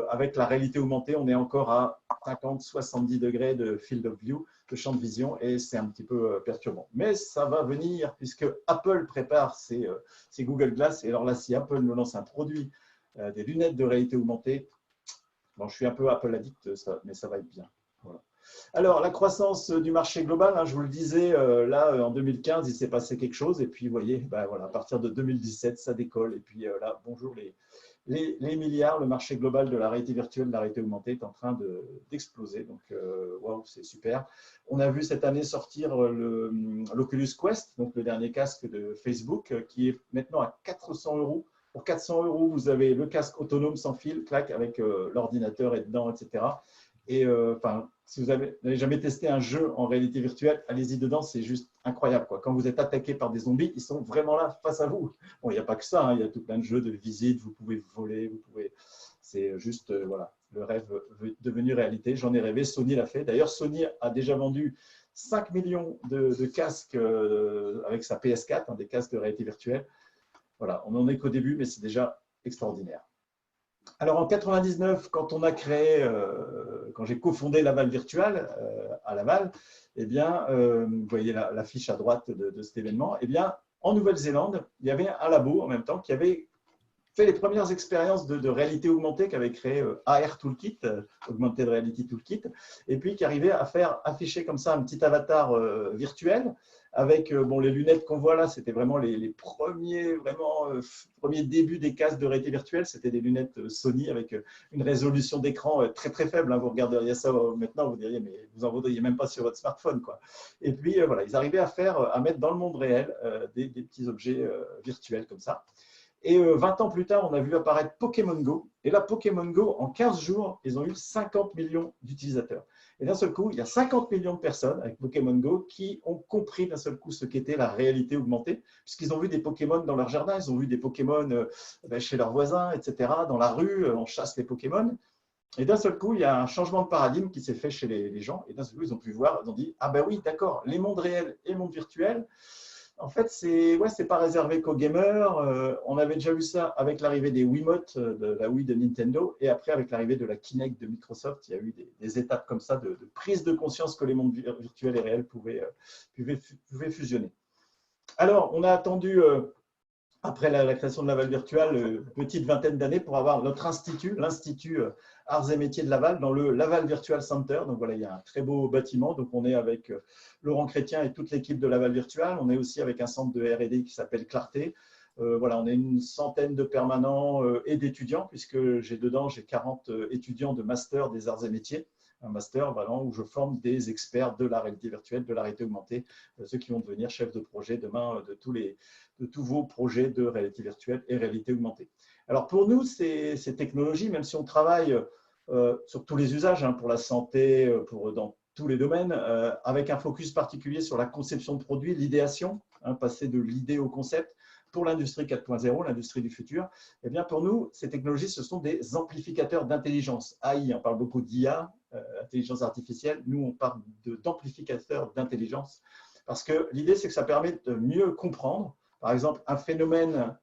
Avec la réalité augmentée, on est encore à 50, 70 degrés de field of view, de champ de vision, et c'est un petit peu perturbant. Mais ça va venir, puisque Apple prépare ses Google Glass. Et alors là, si Apple nous lance un produit, des lunettes de réalité augmentée, bon, je suis un peu Apple addict, mais ça va être bien. Voilà. Alors, la croissance du marché global, hein, je vous le disais, là, en 2015, il s'est passé quelque chose. Et puis, vous voyez, ben, voilà, à partir de 2017, ça décolle. Et puis là, bonjour les milliards, le marché global de la réalité virtuelle, de la réalité augmentée est en train d'exploser. Donc, waouh, c'est super. On a vu cette année sortir l'Oculus Quest, donc le dernier casque de Facebook, qui est maintenant à 400 €. Pour 400 €, vous avez le casque autonome sans fil, clac, avec l'ordinateur et dedans, etc. Et si vous n'avez jamais testé un jeu en réalité virtuelle, allez-y dedans, c'est juste incroyable, quoi. Quand vous êtes attaqué par des zombies, ils sont vraiment là face à vous. Bon, il n'y a pas que ça, hein, il y a tout plein de jeux de visite, vous pouvez voler, c'est juste, voilà, le rêve devenu réalité. J'en ai rêvé, Sony l'a fait. D'ailleurs, Sony a déjà vendu 5 millions de casques avec sa PS4, hein, des casques de réalité virtuelle. Voilà, on n'en est qu'au début, mais c'est déjà extraordinaire. Alors en 99, quand on a créé, quand j'ai cofondé Laval Virtual à Laval, eh bien, vous voyez la fiche à droite de cet événement, eh bien, en Nouvelle-Zélande, il y avait un labo en même temps qui avait fait les premières expériences de réalité augmentée, qui avait créé AR Toolkit, Augmented Reality Toolkit, et puis qui arrivait à faire afficher comme ça un petit avatar virtuel avec bon, les lunettes qu'on voit là, c'était vraiment les premiers débuts des casques de réalité virtuelle. C'était des lunettes Sony avec une résolution d'écran très très faible. Hein. Vous regarderiez ça maintenant, vous diriez, mais vous en voudriez même pas sur votre smartphone, quoi. Et puis voilà, ils arrivaient à mettre dans le monde réel des petits objets virtuels comme ça. Et 20 ans plus tard, on a vu apparaître Pokémon Go. Et là, Pokémon Go, en 15 jours, ils ont eu 50 millions d'utilisateurs. Et d'un seul coup, il y a 50 millions de personnes avec Pokémon Go qui ont compris d'un seul coup ce qu'était la réalité augmentée, puisqu'ils ont vu des Pokémon dans leur jardin, ils ont vu des Pokémon chez leurs voisins, etc. Dans la rue, on chasse les Pokémon. Et d'un seul coup, il y a un changement de paradigme qui s'est fait chez les gens. Et d'un seul coup, ils ont pu voir, ils ont dit, ah ben oui, d'accord, les mondes réels et le monde virtuel, en fait, c'est pas réservé qu'aux gamers. On avait déjà vu ça avec l'arrivée des Wiimote, de la Wii de Nintendo, et après avec l'arrivée de la Kinect de Microsoft, il y a eu des étapes comme ça de prise de conscience que les mondes virtuels et réels pouvaient fusionner. Alors, on a attendu après la création de Laval Virtual, petite vingtaine d'années pour avoir notre institut, l'Institut Arts et Métiers de Laval, dans le Laval Virtual Center. Donc voilà, il y a un très beau bâtiment. Donc on est avec Laurent Chrétien et toute l'équipe de Laval Virtual. On est aussi avec un centre de R&D qui s'appelle Clarté. Voilà, on est une centaine de permanents et d'étudiants, puisque j'ai 40 étudiants de master des arts et métiers. Un master vraiment, où je forme des experts de la réalité virtuelle, de la réalité augmentée, ceux qui vont devenir chefs de projet demain de tous vos projets de réalité virtuelle et réalité augmentée. Alors pour nous, ces technologies, même si on travaille sur tous les usages, hein, pour la santé, dans tous les domaines, avec un focus particulier sur la conception de produits, l'idéation, hein, passer de l'idée au concept, pour l'industrie 4.0, l'industrie du futur, eh bien pour nous, ces technologies, ce sont des amplificateurs d'intelligence. AI, on parle beaucoup d'IA, intelligence artificielle. Nous, on parle d'amplificateurs d'intelligence parce que l'idée, c'est que ça permet de mieux comprendre, par exemple, un phénomène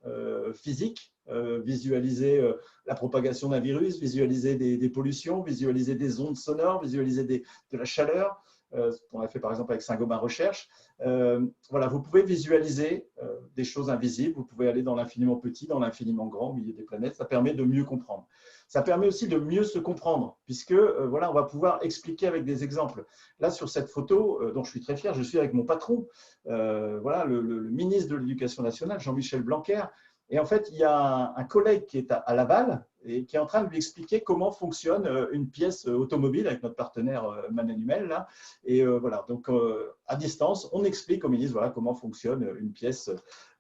physique, visualiser la propagation d'un virus, visualiser des pollutions, visualiser des ondes sonores, visualiser de la chaleur, ce qu'on a fait par exemple avec Saint-Gobain Recherche. Voilà, vous pouvez visualiser des choses invisibles, vous pouvez aller dans l'infiniment petit, dans l'infiniment grand, au milieu des planètes, ça permet de mieux comprendre. Ça permet aussi de mieux se comprendre, puisque voilà, on va pouvoir expliquer avec des exemples. Là, sur cette photo, dont je suis très fier, je suis avec mon patron, voilà, le ministre de l'Éducation nationale, Jean-Michel Blanquer. Et en fait, il y a un collègue qui est à Laval et qui est en train de lui expliquer comment fonctionne une pièce automobile avec notre partenaire Manuel. Là. Et voilà, donc à distance, on explique au ministre voilà, comment fonctionne une pièce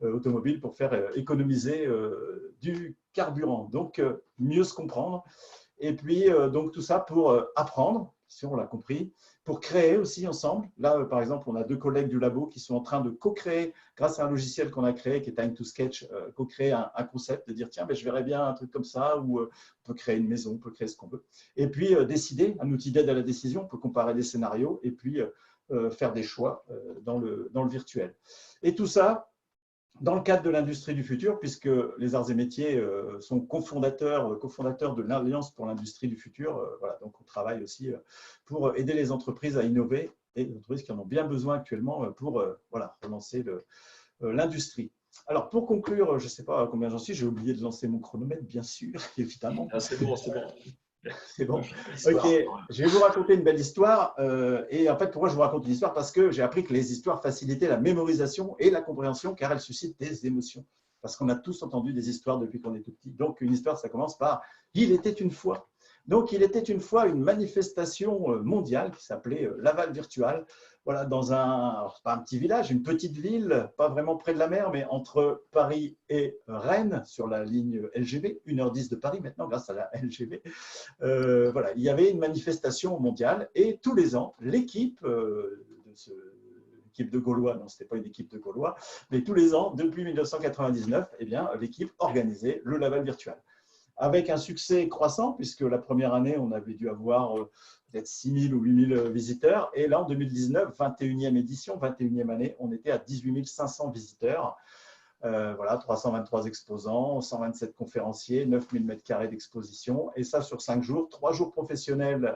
automobile pour faire économiser du carburant. Donc, mieux se comprendre. Et puis, donc tout ça pour apprendre, si on l'a compris, pour créer aussi ensemble. Là, par exemple, on a 2 collègues du labo qui sont en train de co-créer, grâce à un logiciel qu'on a créé, qui est Time to Sketch, co-créer un concept, de dire, tiens, ben, je verrais bien un truc comme ça, ou on peut créer une maison, on peut créer ce qu'on veut. Et puis, décider, un outil d'aide à la décision, on peut comparer des scénarios, et puis faire des choix dans le virtuel. Et tout ça, dans le cadre de l'industrie du futur, puisque les arts et métiers sont cofondateurs de l'Alliance pour l'industrie du futur. Voilà, donc on travaille aussi pour aider les entreprises à innover et les entreprises qui en ont bien besoin actuellement pour voilà, relancer l'industrie. Alors pour conclure, je ne sais pas combien j'en suis, j'ai oublié de lancer mon chronomètre, bien sûr, évidemment. Ah, c'est bon, c'est bon. C'est bon. Ok, je vais vous raconter une belle histoire. Et en fait, pourquoi je vous raconte une histoire? Parce que j'ai appris que les histoires facilitaient la mémorisation et la compréhension, car elles suscitent des émotions. Parce qu'on a tous entendu des histoires depuis qu'on est tout petit. Donc, une histoire, ça commence par « Il était une fois ». Donc, il était une fois une manifestation mondiale qui s'appelait Laval Virtual. Voilà, dans pas un petit village, une petite ville, pas vraiment près de la mer, mais entre Paris et Rennes, sur la ligne LGV, 1h10 de Paris maintenant, grâce à la LGV. Voilà, il y avait une manifestation mondiale et tous les ans, l'équipe de Gaulois, non, ce n'était pas une équipe de Gaulois, mais tous les ans, depuis 1999, eh bien, l'équipe organisait le Laval Virtual. Avec un succès croissant, puisque la première année, on avait dû avoir peut-être 6 000 ou 8 000 visiteurs. Et là, en 2019, 21e édition, 21e année, on était à 18 500 visiteurs. Voilà, 323 exposants, 127 conférenciers, 9 000 m² d'exposition. Et ça sur 5 jours, 3 jours professionnels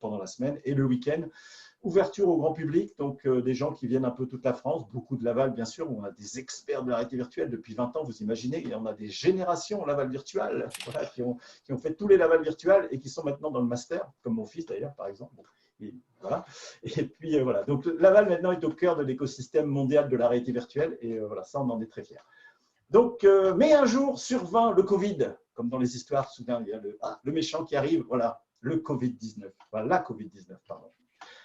pendant la semaine et le week-end. Ouverture au grand public, donc des gens qui viennent un peu toute la France, beaucoup de Laval bien sûr, où on a des experts de la réalité virtuelle depuis 20 ans, vous imaginez, et on a des générations Laval Virtual voilà, qui ont fait tous les Laval Virtual et qui sont maintenant dans le master, comme mon fils d'ailleurs par exemple. Et, voilà. Et puis voilà, donc Laval maintenant est au cœur de l'écosystème mondial de la réalité virtuelle et voilà, ça on en est très fiers. Donc, mais un jour survint le Covid, comme dans les histoires, soudain il y a le méchant qui arrive, voilà, le Covid-19, voilà, la Covid-19, pardon.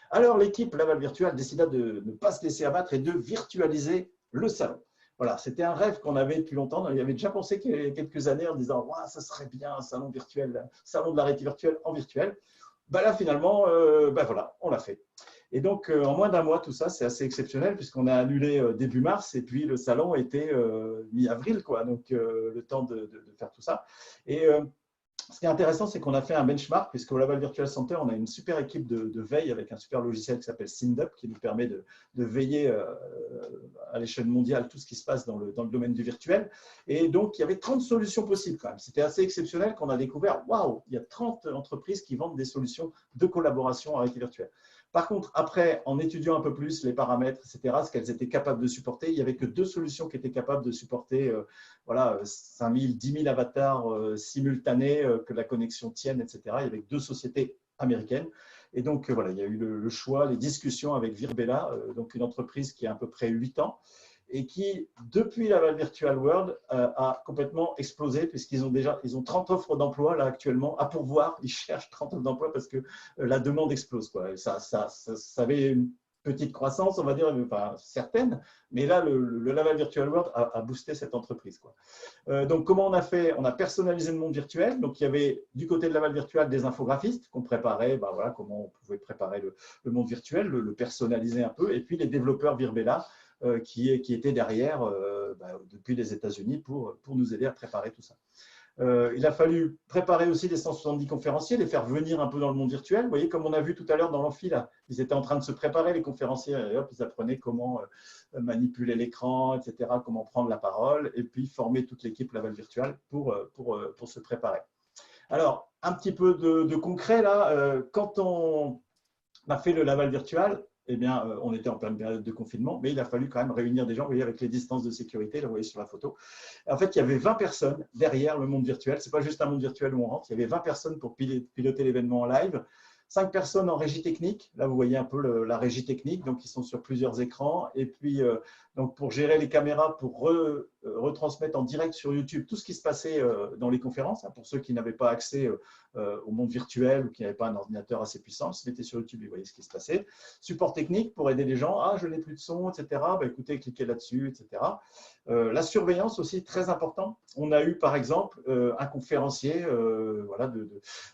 Alors, l'équipe Laval Virtual décida de ne pas se laisser abattre et de virtualiser le salon. Voilà, c'était un rêve qu'on avait depuis longtemps. On y avait déjà pensé il y a quelques années en disant wow, « ça serait bien un salon virtuel, un salon de la réalité virtuelle en virtuel ». Ben là, finalement, voilà, on l'a fait. Et donc, en moins d'un mois, tout ça, c'est assez exceptionnel puisqu'on a annulé début mars et puis le salon était mi-avril, quoi. Donc, le temps de faire tout ça. Et ce qui est intéressant, c'est qu'on a fait un benchmark, puisqu'au Laval Virtual Center, on a une super équipe de veille avec un super logiciel qui s'appelle SynDup, qui nous permet de veiller à l'échelle mondiale tout ce qui se passe dans le domaine du virtuel. Et donc, il y avait 30 solutions possibles quand même. C'était assez exceptionnel qu'on a découvert, waouh, il y a 30 entreprises qui vendent des solutions de collaboration en réalité virtuelle. Par contre, après, en étudiant un peu plus les paramètres, etc., ce qu'elles étaient capables de supporter, il n'y avait que 2 solutions qui étaient capables de supporter voilà, 5000, 10 000 avatars simultanés, que la connexion tienne, etc. Il y avait que 2 sociétés américaines. Et donc, voilà, il y a eu le choix, les discussions avec Virbela, donc une entreprise qui a à peu près 8 ans, et qui, depuis Laval Virtual World, a complètement explosé, puisqu'ils ont 30 offres d'emploi là actuellement à pourvoir. Ils cherchent 30 offres d'emploi parce que la demande explose, quoi. Ça avait une petite croissance, on va dire, enfin, certaine, mais là, le Laval Virtual World a boosté cette entreprise, quoi. Donc, comment on a fait? On a personnalisé le monde virtuel. Donc, il y avait du côté de Laval Virtual des infographistes qu'on préparait, voilà, comment on pouvait préparer le monde virtuel, le personnaliser un peu, et puis les développeurs Virbela, qui étaient derrière depuis les États-Unis pour nous aider à préparer tout ça. Il a fallu préparer aussi les 170 conférenciers, les faire venir un peu dans le monde virtuel. Vous voyez, comme on a vu tout à l'heure dans l'amphi, ils étaient en train de se préparer, les conférenciers, et hop, ils apprenaient comment manipuler l'écran, etc., comment prendre la parole, et puis former toute l'équipe Laval Virtual pour se préparer. Alors, un petit peu de concret là, quand on a fait le Laval Virtual, eh bien, on était en pleine période de confinement, mais il a fallu quand même réunir des gens, vous voyez, avec les distances de sécurité, là, vous voyez sur la photo. En fait, il y avait 20 personnes derrière le monde virtuel. Ce n'est pas juste un monde virtuel où on rentre. Il y avait 20 personnes pour piloter l'événement en live. 5 personnes en régie technique. Là, vous voyez un peu la régie technique. Donc, ils sont sur plusieurs écrans. Et puis, donc pour gérer les caméras, pour retransmettre en direct sur YouTube tout ce qui se passait dans les conférences. Pour ceux qui n'avaient pas accès au monde virtuel ou qui n'avaient pas un ordinateur assez puissant, ils se mettaient sur YouTube et voyaient ce qui se passait. Support technique pour aider les gens. Ah, je n'ai plus de son, etc. Bah, écoutez, cliquez là-dessus, etc. La surveillance aussi, très important. On a eu, par exemple, un conférencier voilà, de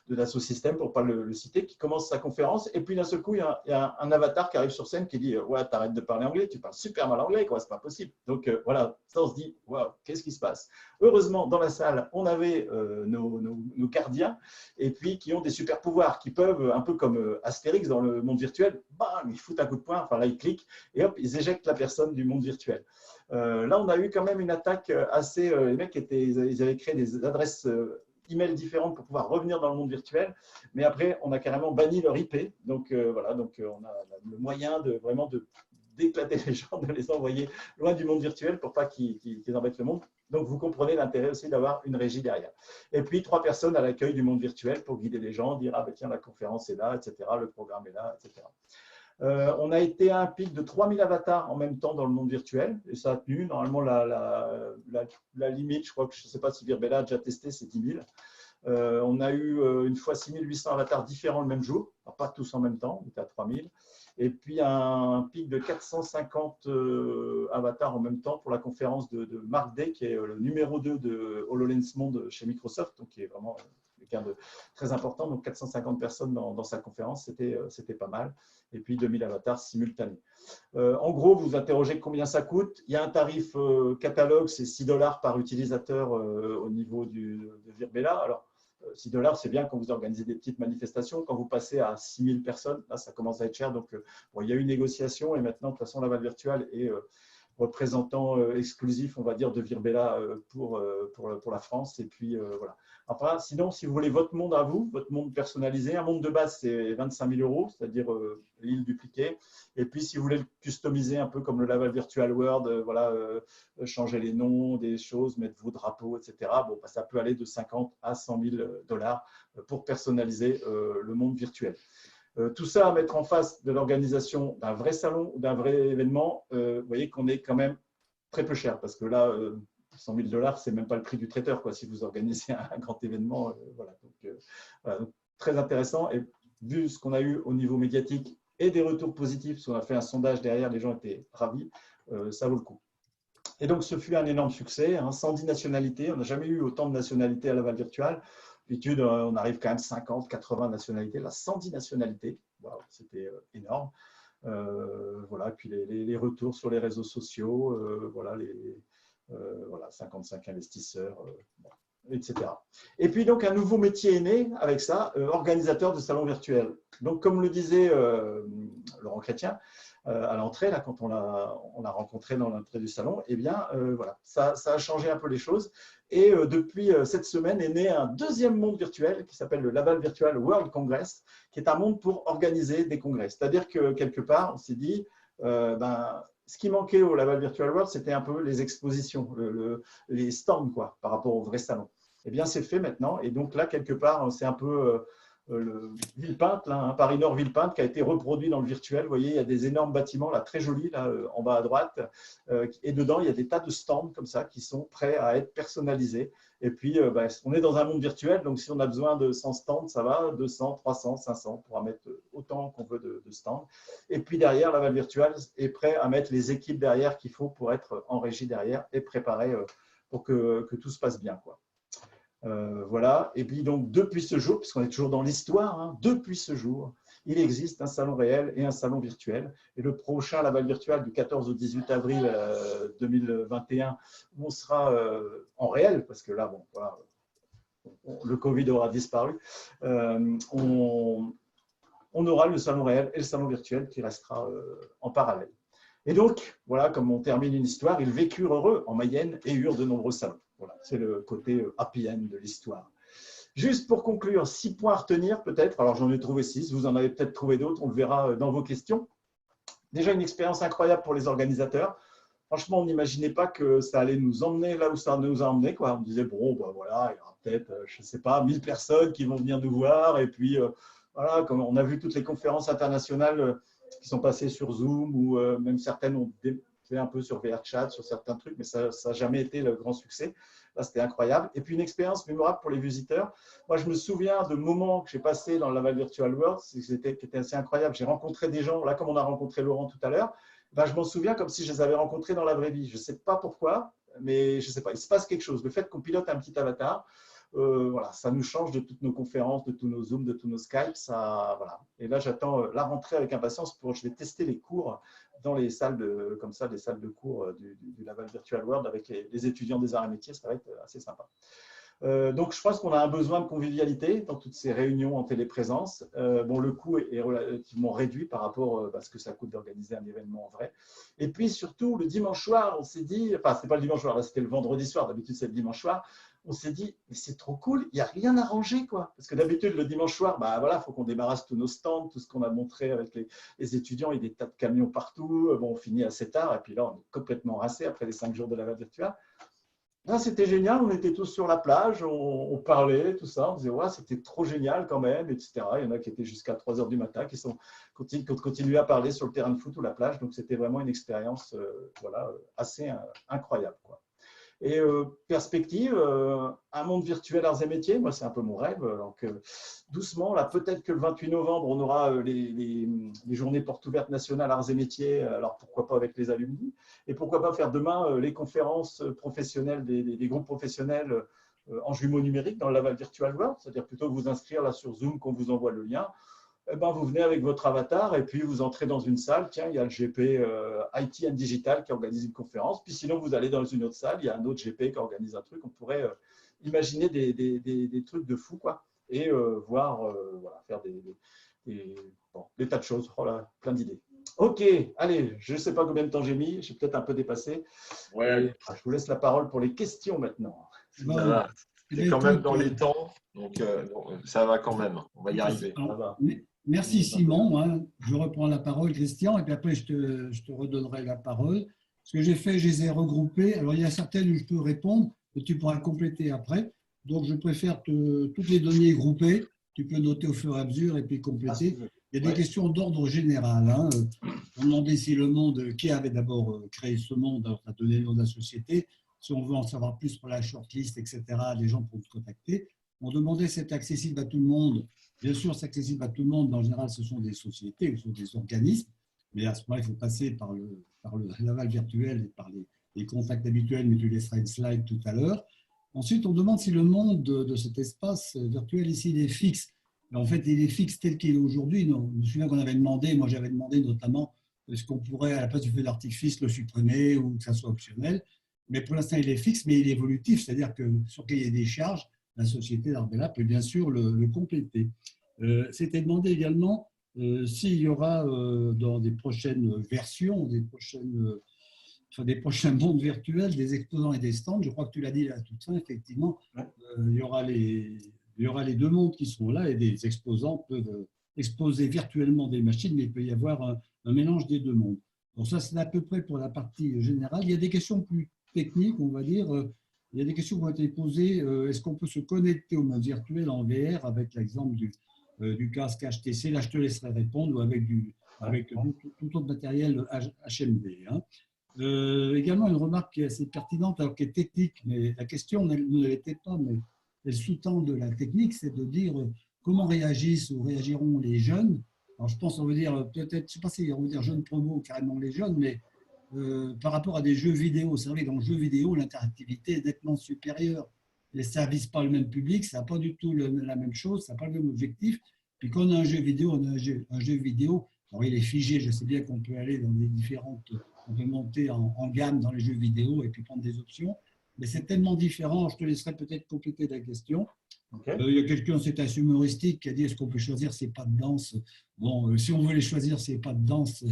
Dassault Systèmes, pour ne pas le citer, qui commence sa conférence. Et puis, d'un seul coup, il y a un avatar qui arrive sur scène qui dit « Ouais, t'arrêtes de parler anglais, tu parles super mal anglais, quoi, c'est pas possible. » Donc, voilà, ça, on se dit « Waouh, qu'est-ce qui se passe ?» Heureusement, dans la salle, on avait nos gardiens, et puis qui ont des super pouvoirs, qui peuvent, un peu comme Astérix dans le monde virtuel, bam, ils foutent un coup de poing, enfin là, ils cliquent, et hop, ils éjectent la personne du monde virtuel. Là, on a eu quand même une attaque assez… les mecs, ils avaient créé des adresses email différentes pour pouvoir revenir dans le monde virtuel, mais après, on a carrément banni leur IP. Donc, voilà, donc on a le moyen de vraiment d'éclater les gens, de les envoyer loin du monde virtuel pour pas qu'ils embêtent le monde. Donc, vous comprenez l'intérêt aussi d'avoir une régie derrière. Et puis, 3 personnes à l'accueil du monde virtuel pour guider les gens, dire « Ah, ben tiens, la conférence est là, etc., le programme est là, etc. » On a été à un pic de 3000 avatars en même temps dans le monde virtuel, et ça a tenu. Normalement, la limite, je crois que je ne sais pas si Virbela a déjà testé, c'est 10 000. On a eu une fois 6800 avatars différents le même jour, alors pas tous en même temps, on était à 3000. Et puis un pic de 450 avatars en même temps pour la conférence de Mark Day, qui est le numéro 2 de HoloLens Monde chez Microsoft, donc qui est vraiment quelqu'un de très important. Donc 450 personnes dans sa conférence, c'était pas mal. Et puis 2000 avatars simultanés. En gros, vous vous interrogez combien ça coûte. Il y a un tarif catalogue, c'est $6 par utilisateur au niveau de Virbela. Alors, $6, c'est bien quand vous organisez des petites manifestations. Quand vous passez à 6000 personnes, là, ça commence à être cher. Donc, bon, il y a eu une négociation et maintenant, de toute façon, Laval Virtual est représentant exclusif, on va dire, de Virbela pour la France. Et puis, voilà. Enfin, sinon, si vous voulez votre monde à vous, votre monde personnalisé, un monde de base, c'est 25 000 €, c'est-à-dire l'île dupliquée. Et puis, si vous voulez le customiser un peu comme le Laval Virtual World, voilà, changer les noms des choses, mettre vos drapeaux, etc., bon, bah, ça peut aller de 50 à 100 000 $ pour personnaliser le monde virtuel. Tout ça à mettre en face de l'organisation d'un vrai salon ou d'un vrai événement, vous voyez qu'on est quand même très peu cher, parce que là, 100 000 $, c'est même pas le prix du traiteur, quoi, si vous organisez un grand événement. Voilà. Donc, très intéressant. Et vu ce qu'on a eu au niveau médiatique et des retours positifs, parce qu'on a fait un sondage derrière, les gens étaient ravis, ça vaut le coup. Et donc, ce fut un énorme succès, 110 nationalités. On n'a jamais eu autant de nationalités à Laval Virtual. D'habitude, on arrive quand même 50, 80 nationalités. Là, 110 nationalités. Wow, c'était énorme. Voilà. Puis les retours sur les réseaux sociaux, voilà, voilà, 55 investisseurs, etc. Et puis, donc, un nouveau métier est né avec ça, organisateur de salons virtuels. Donc, comme le disait Laurent Chrétien, à l'entrée, là, quand on l'a rencontré dans l'entrée du salon, eh bien, voilà, ça a changé un peu les choses. Et depuis cette semaine est né un deuxième monde virtuel qui s'appelle le Laval Virtual World Congress, qui est un monde pour organiser des congrès. C'est-à-dire que quelque part, on s'est dit, ce qui manquait au Laval Virtual World, c'était un peu les expositions, les stands quoi, par rapport au vrai salon. Eh bien, c'est fait maintenant. Et donc là, quelque part, c'est un peu le Villepinte, là, hein, Paris-Nord Villepinte, qui a été reproduit dans le virtuel. Vous voyez, il y a des énormes bâtiments là, très jolis là, en bas à droite. Et dedans, il y a des tas de stands comme ça qui sont prêts à être personnalisés. Et puis, on est dans un monde virtuel. Donc, si on a besoin de 100 stands, ça va, 200, 300, 500. On pourra mettre autant qu'on veut de stands. Et puis, derrière, Laval Virtual est prêt à mettre les équipes derrière qu'il faut pour être en régie derrière et préparé pour que tout se passe bien, quoi. Voilà. Et puis donc depuis ce jour, puisqu'on est toujours dans l'histoire, hein, depuis ce jour, il existe un salon réel et un salon virtuel. Et le prochain Laval Virtual du 14 au 18 avril 2021, où on sera en réel, parce que là, bon, voilà, le Covid aura disparu, on aura le salon réel et le salon virtuel qui restera en parallèle. Et donc, voilà, comme on termine une histoire, ils vécurent heureux en Mayenne et eurent de nombreux salons. Voilà, c'est le côté happy end de l'histoire. Juste pour conclure, 6 points à retenir peut-être. Alors, j'en ai trouvé 6, vous en avez peut-être trouvé d'autres, on le verra dans vos questions. Déjà, une expérience incroyable pour les organisateurs. Franchement, on n'imaginait pas que ça allait nous emmener là où ça nous a emmenés, quoi. On disait, bon, ben voilà, il y aura peut-être, je ne sais pas, 1000 personnes qui vont venir nous voir. Et puis, voilà, comme on a vu toutes les conférences internationales qui sont passées sur Zoom ou même certaines ont fait un peu sur VRChat, sur certains trucs, mais ça n'a jamais été le grand succès. Là, c'était incroyable. Et puis, une expérience mémorable pour les visiteurs. Moi, je me souviens de moments que j'ai passés dans le Laval Virtual World qui étaient assez incroyables. J'ai rencontré des gens, là, comme on a rencontré Laurent tout à l'heure, je m'en souviens comme si je les avais rencontrés dans la vraie vie. Je ne sais pas pourquoi, mais je ne sais pas, il se passe quelque chose. Le fait qu'on pilote un petit avatar, voilà, ça nous change de toutes nos conférences, de tous nos Zooms, de tous nos Skypes. Ça, voilà. Et là, j'attends la rentrée avec impatience je vais tester les cours dans les salles comme ça, les salles de cours du Laval Virtual World avec les étudiants des arts et métiers. Ça va être assez sympa. Donc, je pense qu'on a un besoin de convivialité dans toutes ces réunions en téléprésence. Bon, le coût est relativement réduit par rapport à ce que ça coûte d'organiser un événement en vrai. Et puis, surtout, le dimanche soir, on s'est dit, enfin, ce n'est pas le dimanche soir, là, c'était le vendredi soir, d'habitude, c'est le dimanche soir. On s'est dit, mais c'est trop cool, il n'y a rien à ranger, quoi. Parce que d'habitude, le dimanche soir, voilà, il faut qu'on débarrasse tous nos stands, tout ce qu'on a montré avec les étudiants, il y a des tas de camions partout. Bon, on finit assez tard, et puis là, on est complètement rincé après les 5 jours de Laval Virtual. Là, c'était génial, on était tous sur la plage, on parlait, tout ça, on disait, ouais, c'était trop génial quand même, etc. Il y en a qui étaient jusqu'à 3 h du matin, qui continuaient à parler sur le terrain de foot ou la plage. Donc, c'était vraiment une expérience voilà, assez incroyable, quoi. Et perspective, un monde virtuel arts et métiers, moi c'est un peu mon rêve. Donc doucement, là peut-être que le 28 novembre, on aura les journées portes ouvertes nationales arts et métiers, alors pourquoi pas avec les alumni, et pourquoi pas faire demain les conférences professionnelles des groupes professionnels en jumeau numérique dans le Laval Virtual World, c'est-à-dire plutôt que vous inscrire là sur Zoom qu'on vous envoie le lien. Vous venez avec votre avatar et puis vous entrez dans une salle. Tiens, il y a le GP IT and Digital qui organise une conférence. Puis sinon, vous allez dans une autre salle, il y a un autre GP qui organise un truc. On pourrait imaginer des trucs de fou, quoi. Et voir, voilà, faire des tas de choses. Oh là, plein d'idées. Ok, allez, je ne sais pas combien de temps j'ai mis. J'ai peut-être un peu dépassé. Ouais. Et, je vous laisse la parole pour les questions maintenant. Voilà. C'est quand même dans les temps, donc ça va quand même. On va y arriver. Merci Simon. Hein. Je reprends la parole, Christian, et puis après je te redonnerai la parole. Ce que j'ai fait, je les ai regroupés. Alors il y a certaines où je peux répondre, mais tu pourras compléter après. Donc je préfère toutes les données groupées. Tu peux noter au fur et à mesure et puis compléter. Il y a des questions d'ordre général. Hein. On demandait si le monde, qui avait d'abord créé ce monde, a donné le nom de la société. Si on veut en savoir plus pour la shortlist, etc., les gens pourront te contacter. On demandait si c'est accessible à tout le monde. Bien sûr, c'est accessible à tout le monde. Mais en général, ce sont des sociétés ou ce sont des organismes. Mais à ce moment-là, il faut passer par le Laval virtuel et par les contacts habituels, mais tu laisseras une slide tout à l'heure. Ensuite, on demande si le monde de cet espace virtuel ici, il est fixe. Mais en fait, il est fixe tel qu'il est aujourd'hui. Je me souviens qu'on avait demandé, moi j'avais demandé notamment, est-ce qu'on pourrait, à la place du feu d'artifice fixe, le supprimer ou que ça soit optionnel. Mais pour l'instant, il est fixe, mais il est évolutif, c'est-à-dire que sur qu'il y ait des charges, la société d'Arbella peut bien sûr le compléter. C'était demandé également s'il y aura dans des prochaines versions, des prochains mondes virtuels, des exposants et des stands, je crois que tu l'as dit à toute fin, effectivement, il y aura les deux mondes qui seront là et des exposants peuvent exposer virtuellement des machines, mais il peut y avoir un mélange des deux mondes. Donc ça, c'est à peu près pour la partie générale. Il y a des questions plus techniques, on va dire. Il y a des questions qui ont été posées. Est-ce qu'on peut se connecter au monde virtuel en VR avec l'exemple du casque HTC? Là, je te laisserai répondre, ou avec tout autre matériel HMD. Hein. Également, une remarque qui est assez pertinente, alors qui est technique, mais la question ne l'était pas, mais elle sous-tend de la technique, c'est de dire comment réagissent ou réagiront les jeunes. Alors, je pense qu'on veut dire, peut-être, je ne sais pas si on veut dire jeunes promo ou carrément les jeunes, mais par rapport à des jeux vidéo. C'est vrai que dans le jeu vidéo, l'interactivité est nettement supérieure. Les services pas le même public, ça n'a pas du tout la même chose, ça n'a pas le même objectif. Puis quand on a un jeu vidéo, un jeu vidéo, alors il est figé, je sais bien qu'on peut aller dans des différentes, on peut monter en gamme dans les jeux vidéo et puis prendre des options, mais c'est tellement différent, je te laisserai peut-être compléter la question. Okay. Il y a quelqu'un, c'est un humoristique qui a dit est-ce qu'on peut choisir ses pas de danse? Bon, si on veut les choisir, ses pas de danse,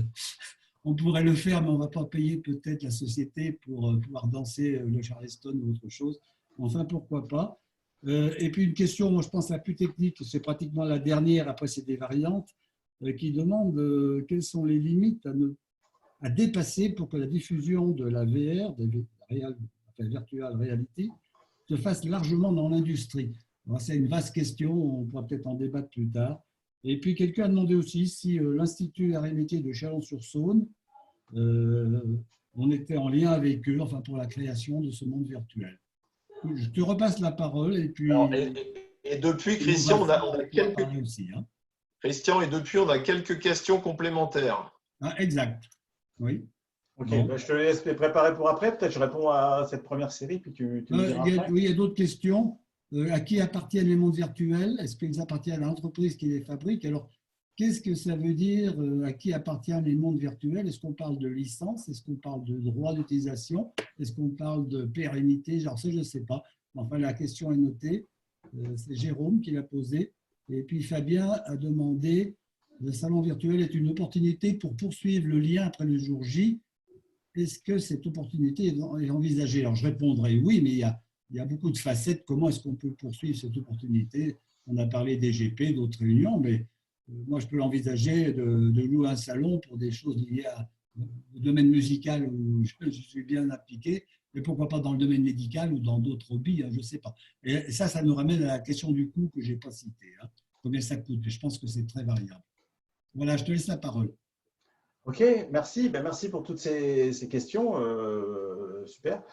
on pourrait le faire, mais on ne va pas payer peut-être la société pour pouvoir danser le Charleston ou autre chose. Enfin, pourquoi pas. Et puis une question, moi je pense la plus technique, c'est pratiquement la dernière, après c'est des variantes, qui demandent quelles sont les limites à dépasser pour que la diffusion de la VR, de la virtual reality, se fasse largement dans l'industrie. C'est une vaste question, on pourra peut-être en débattre plus tard. Et puis quelqu'un a demandé aussi si l'Institut Arts et Métiers de Chalon-sur-Saône, on était en lien avec eux, enfin pour la création de ce monde virtuel. Je te repasse la parole et puis. Alors, et depuis, Christian, on a quelques. Aussi, hein. Christian, et depuis, on a quelques questions complémentaires. Ah, exact. Oui. Ok, bon. Ben, je te laisse les préparer pour après. Peut-être je réponds à cette première série, puis tu me diras après. Oui, il y a d'autres questions. À qui appartiennent les mondes virtuels? Est-ce qu'ils appartiennent à l'entreprise qui les fabrique? Alors, qu'est-ce que ça veut dire à qui appartiennent les mondes virtuels? Est-ce qu'on parle de licence? Est-ce qu'on parle de droit d'utilisation? Est-ce qu'on parle de pérennité? Genre, ça, je ne sais pas. Enfin, la question est notée. C'est Jérôme qui l'a posée. Et puis, Fabien a demandé le salon virtuel est une opportunité pour poursuivre le lien après le jour J. Est-ce que cette opportunité est envisagée? Alors, je répondrai oui, mais il y a beaucoup de facettes. Comment est-ce qu'on peut poursuivre cette opportunité? On a parlé des GP, d'autres réunions, mais moi, je peux l'envisager de louer un salon pour des choses liées au domaine musical où je suis bien appliqué, mais pourquoi pas dans le domaine médical ou dans d'autres hobbies, hein, je ne sais pas. Et ça nous ramène à la question du coût que je n'ai pas cité. Hein. Combien ça coûte? Je pense que c'est très variable. Voilà, je te laisse la parole. Ok, merci. Ben, merci pour toutes ces questions. Super.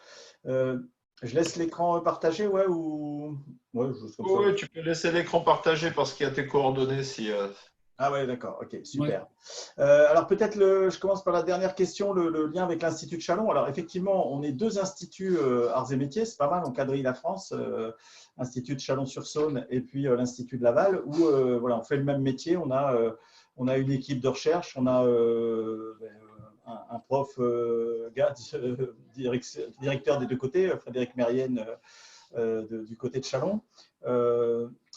Je laisse l'écran partagé, ouais, ou juste comme ça. Oui, tu peux laisser l'écran partagé parce qu'il y a tes coordonnées. Ah ouais, d'accord, ok, super. Ouais. Alors peut-être, je commence par la dernière question, le lien avec l'Institut de Chalon. Alors effectivement, on est deux instituts Arts et Métiers, c'est pas mal, on quadrille la France, Institut de Chalon-sur-Saône et puis l'Institut de Laval, où voilà, on fait le même métier, on a une équipe de recherche, on a un prof, directeur des deux côtés, Frédéric Mérienne du côté de Chalon.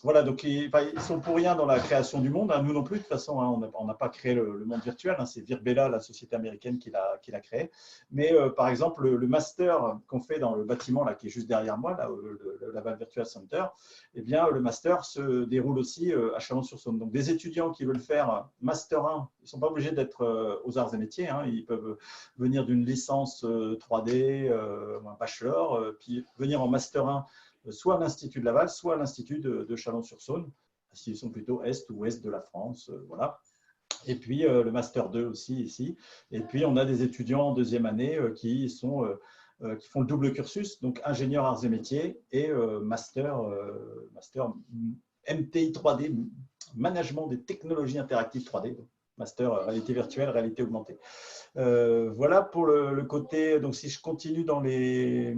Voilà, donc ils sont pour rien dans la création du monde, hein, nous non plus de toute façon, hein, on n'a pas créé le monde virtuel, hein, c'est Virbela, la société américaine qui l'a créé. Mais par exemple, le master qu'on fait dans le bâtiment là, qui est juste derrière moi, là, le Laval Virtual Center, eh bien, le master se déroule aussi à Chalon-sur-Saône. Donc des étudiants qui veulent faire master 1, ils ne sont pas obligés d'être aux arts et métiers, hein, ils peuvent venir d'une licence 3D ou un bachelor, puis venir en master 1, soit à l'Institut de Laval, soit à l'Institut de Chalon-sur-Saône, s'ils sont plutôt est ou ouest de la France. Voilà. Et puis le Master 2 aussi ici. Et puis on a des étudiants en deuxième année qui font le double cursus, donc ingénieur arts et métiers et master MTI 3D, management des technologies interactives 3D. Master réalité virtuelle, réalité augmentée. Voilà pour le côté. Donc, si je continue dans les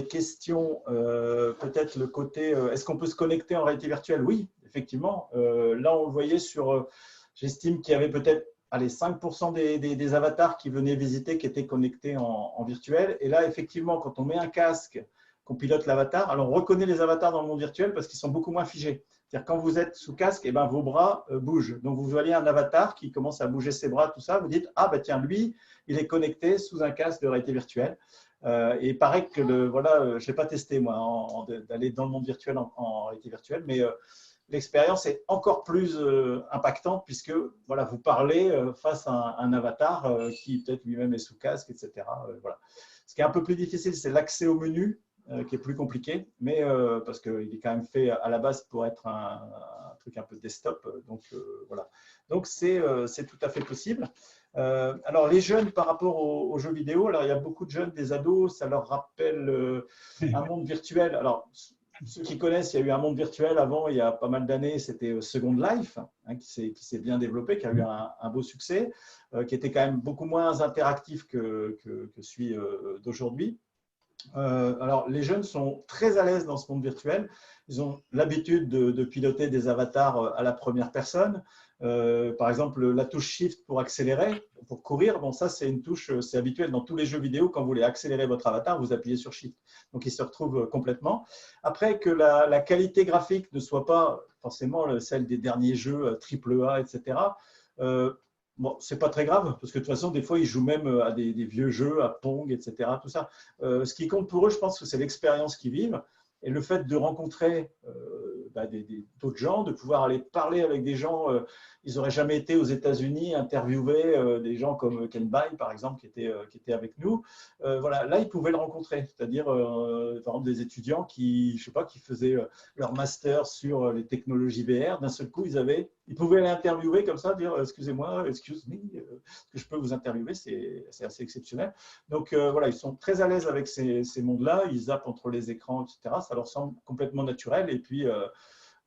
questions, peut-être le côté est-ce qu'on peut se connecter en réalité virtuelle? Oui, effectivement. Là, on le voyait sur. J'estime qu'il y avait peut-être 5% des avatars qui venaient visiter qui étaient connectés en virtuel. Et là, effectivement, quand on met un casque qu'on pilote l'avatar. Alors, on reconnaît les avatars dans le monde virtuel parce qu'ils sont beaucoup moins figés. C'est-à-dire quand vous êtes sous casque, eh ben, vos bras bougent. Donc, vous voyez un avatar qui commence à bouger ses bras, tout ça. Vous dites, ah, bah, tiens, lui, il est connecté sous un casque de réalité virtuelle. Et il paraît que, je ne l'ai pas testé, moi, d'aller dans le monde virtuel en réalité virtuelle, mais l'expérience est encore plus impactante puisque voilà, vous parlez face à un avatar qui peut-être lui-même est sous casque, etc. Voilà. Ce qui est un peu plus difficile, c'est l'accès au menu qui est plus compliqué, mais parce qu'il est quand même fait à la base pour être un truc un peu desktop. Donc, voilà. Donc, c'est tout à fait possible. Alors, les jeunes par rapport aux jeux vidéo, alors il y a beaucoup de jeunes, des ados, ça leur rappelle un monde virtuel. Alors, ceux qui connaissent, il y a eu un monde virtuel avant, il y a pas mal d'années, c'était Second Life, hein, qui s'est bien développé, qui a eu un beau succès, qui était quand même beaucoup moins interactif que celui d'aujourd'hui. Alors, les jeunes sont très à l'aise dans ce monde virtuel. Ils ont l'habitude de piloter des avatars à la première personne. Par exemple, la touche Shift pour accélérer, pour courir, bon, ça, c'est une touche, c'est habituel dans tous les jeux vidéo. Quand vous voulez accélérer votre avatar, vous appuyez sur Shift. Donc, il se retrouve complètement. Après, que la qualité graphique ne soit pas forcément celle des derniers jeux AAA, etc., bon, c'est pas très grave, parce que de toute façon, des fois, ils jouent même à des vieux jeux, à Pong, etc. Tout ça. Ce qui compte pour eux, je pense que c'est l'expérience qu'ils vivent et le fait de rencontrer d'autres gens, de pouvoir aller parler avec des gens. Ils n'auraient jamais été aux États-Unis, interviewer des gens comme Ken Bai, par exemple, qui était avec nous. Voilà, là, ils pouvaient le rencontrer, c'est-à-dire par exemple des étudiants qui, je sais pas, qui faisaient leur master sur les technologies VR. D'un seul coup, ils pouvaient l'interviewer comme ça, dire excusez-moi, excuse me, est-ce que je peux vous interviewer? C'est assez exceptionnel. Donc voilà, ils sont très à l'aise avec ces mondes-là. Ils zappent entre les écrans, etc. Ça leur semble complètement naturel. Et puis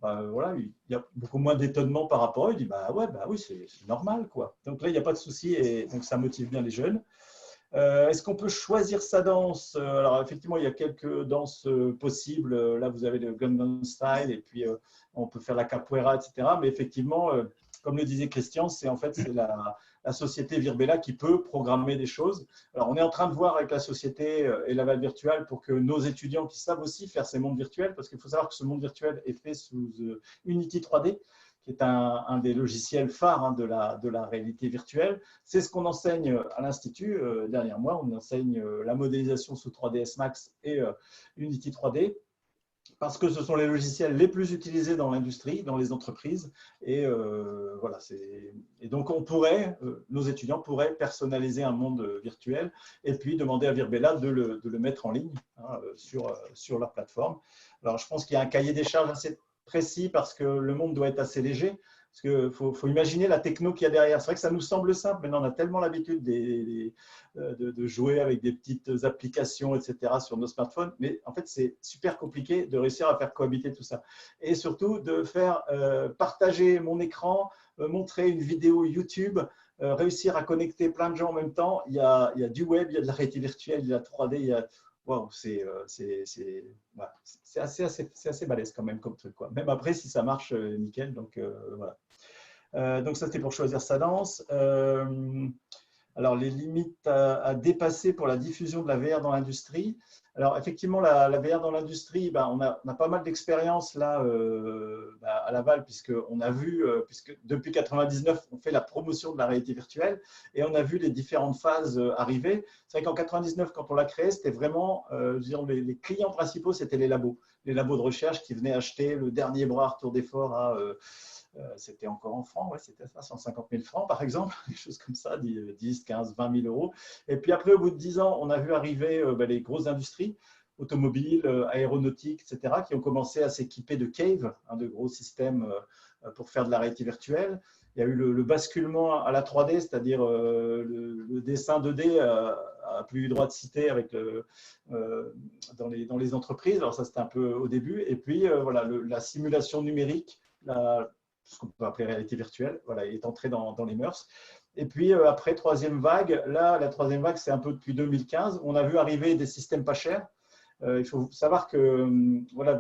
voilà, il y a beaucoup moins d'étonnement par rapport à eux. Ils disent bah oui, c'est normal, quoi. Donc là, il n'y a pas de souci et donc ça motive bien les jeunes. Est-ce qu'on peut choisir sa danse? Alors effectivement, il y a quelques danses possibles. Là, vous avez le Gangnam Style et puis on peut faire la capoeira, etc. Mais effectivement, comme le disait Christian, c'est la société Virbela qui peut programmer des choses. Alors, on est en train de voir avec la société et Laval Virtual pour que nos étudiants qui savent aussi faire ces mondes virtuels, parce qu'il faut savoir que ce monde virtuel est fait sous Unity 3D, qui est un des logiciels phares hein, de la réalité virtuelle. C'est ce qu'on enseigne à l'Institut. Dernier mois, on enseigne la modélisation sous 3ds Max et Unity 3D. Parce que ce sont les logiciels les plus utilisés dans l'industrie, dans les entreprises. Et voilà, et donc nos étudiants pourraient personnaliser un monde virtuel et puis demander à Virbela de le mettre en ligne hein, sur leur plateforme. Alors, je pense qu'il y a un cahier des charges assez précis parce que le monde doit être assez léger. Parce qu'il faut imaginer la techno qu'il y a derrière. C'est vrai que ça nous semble simple, mais on a tellement l'habitude de jouer avec des petites applications, etc. sur nos smartphones. Mais en fait, c'est super compliqué de réussir à faire cohabiter tout ça. Et surtout, de faire partager mon écran, montrer une vidéo YouTube, réussir à connecter plein de gens en même temps. Il y a du web, il y a de la réalité virtuelle, il y a de la 3D, il y a… Wow, c'est assez balèze quand même comme truc, quoi. Même après, si ça marche, nickel. Donc, voilà. Donc, ça, c'était pour choisir sa danse. Alors, les limites à dépasser pour la diffusion de la VR dans l'industrie. Alors, effectivement, la VR dans l'industrie, on a pas mal d'expérience là à Laval, puisqu'on a vu, puisque depuis 1999, on fait la promotion de la réalité virtuelle et on a vu les différentes phases arriver. C'est vrai qu'en 1999, quand on l'a créé, c'était vraiment, disons, les clients principaux, c'était les labos de recherche qui venaient acheter le dernier bras à retour d'effort à… c'était encore en francs, ouais, c'était ça, 150 000 francs par exemple, des choses comme ça, 10, 15, 20 000 euros. Et puis après, au bout de 10 ans, on a vu arriver les grosses industries, automobiles, aéronautiques, etc., qui ont commencé à s'équiper de Cave, de gros systèmes pour faire de la réalité virtuelle. Il y a eu le basculement à la 3D, c'est-à-dire le dessin 2D a plus eu droit de citer avec dans les entreprises. Alors ça, c'était un peu au début. Et puis, voilà, la simulation numérique, ce qu'on peut appeler réalité virtuelle, voilà, est entré dans les mœurs. Et puis après, troisième vague, là, la troisième vague, c'est un peu depuis 2015, on a vu arriver des systèmes pas chers. Il faut savoir que voilà,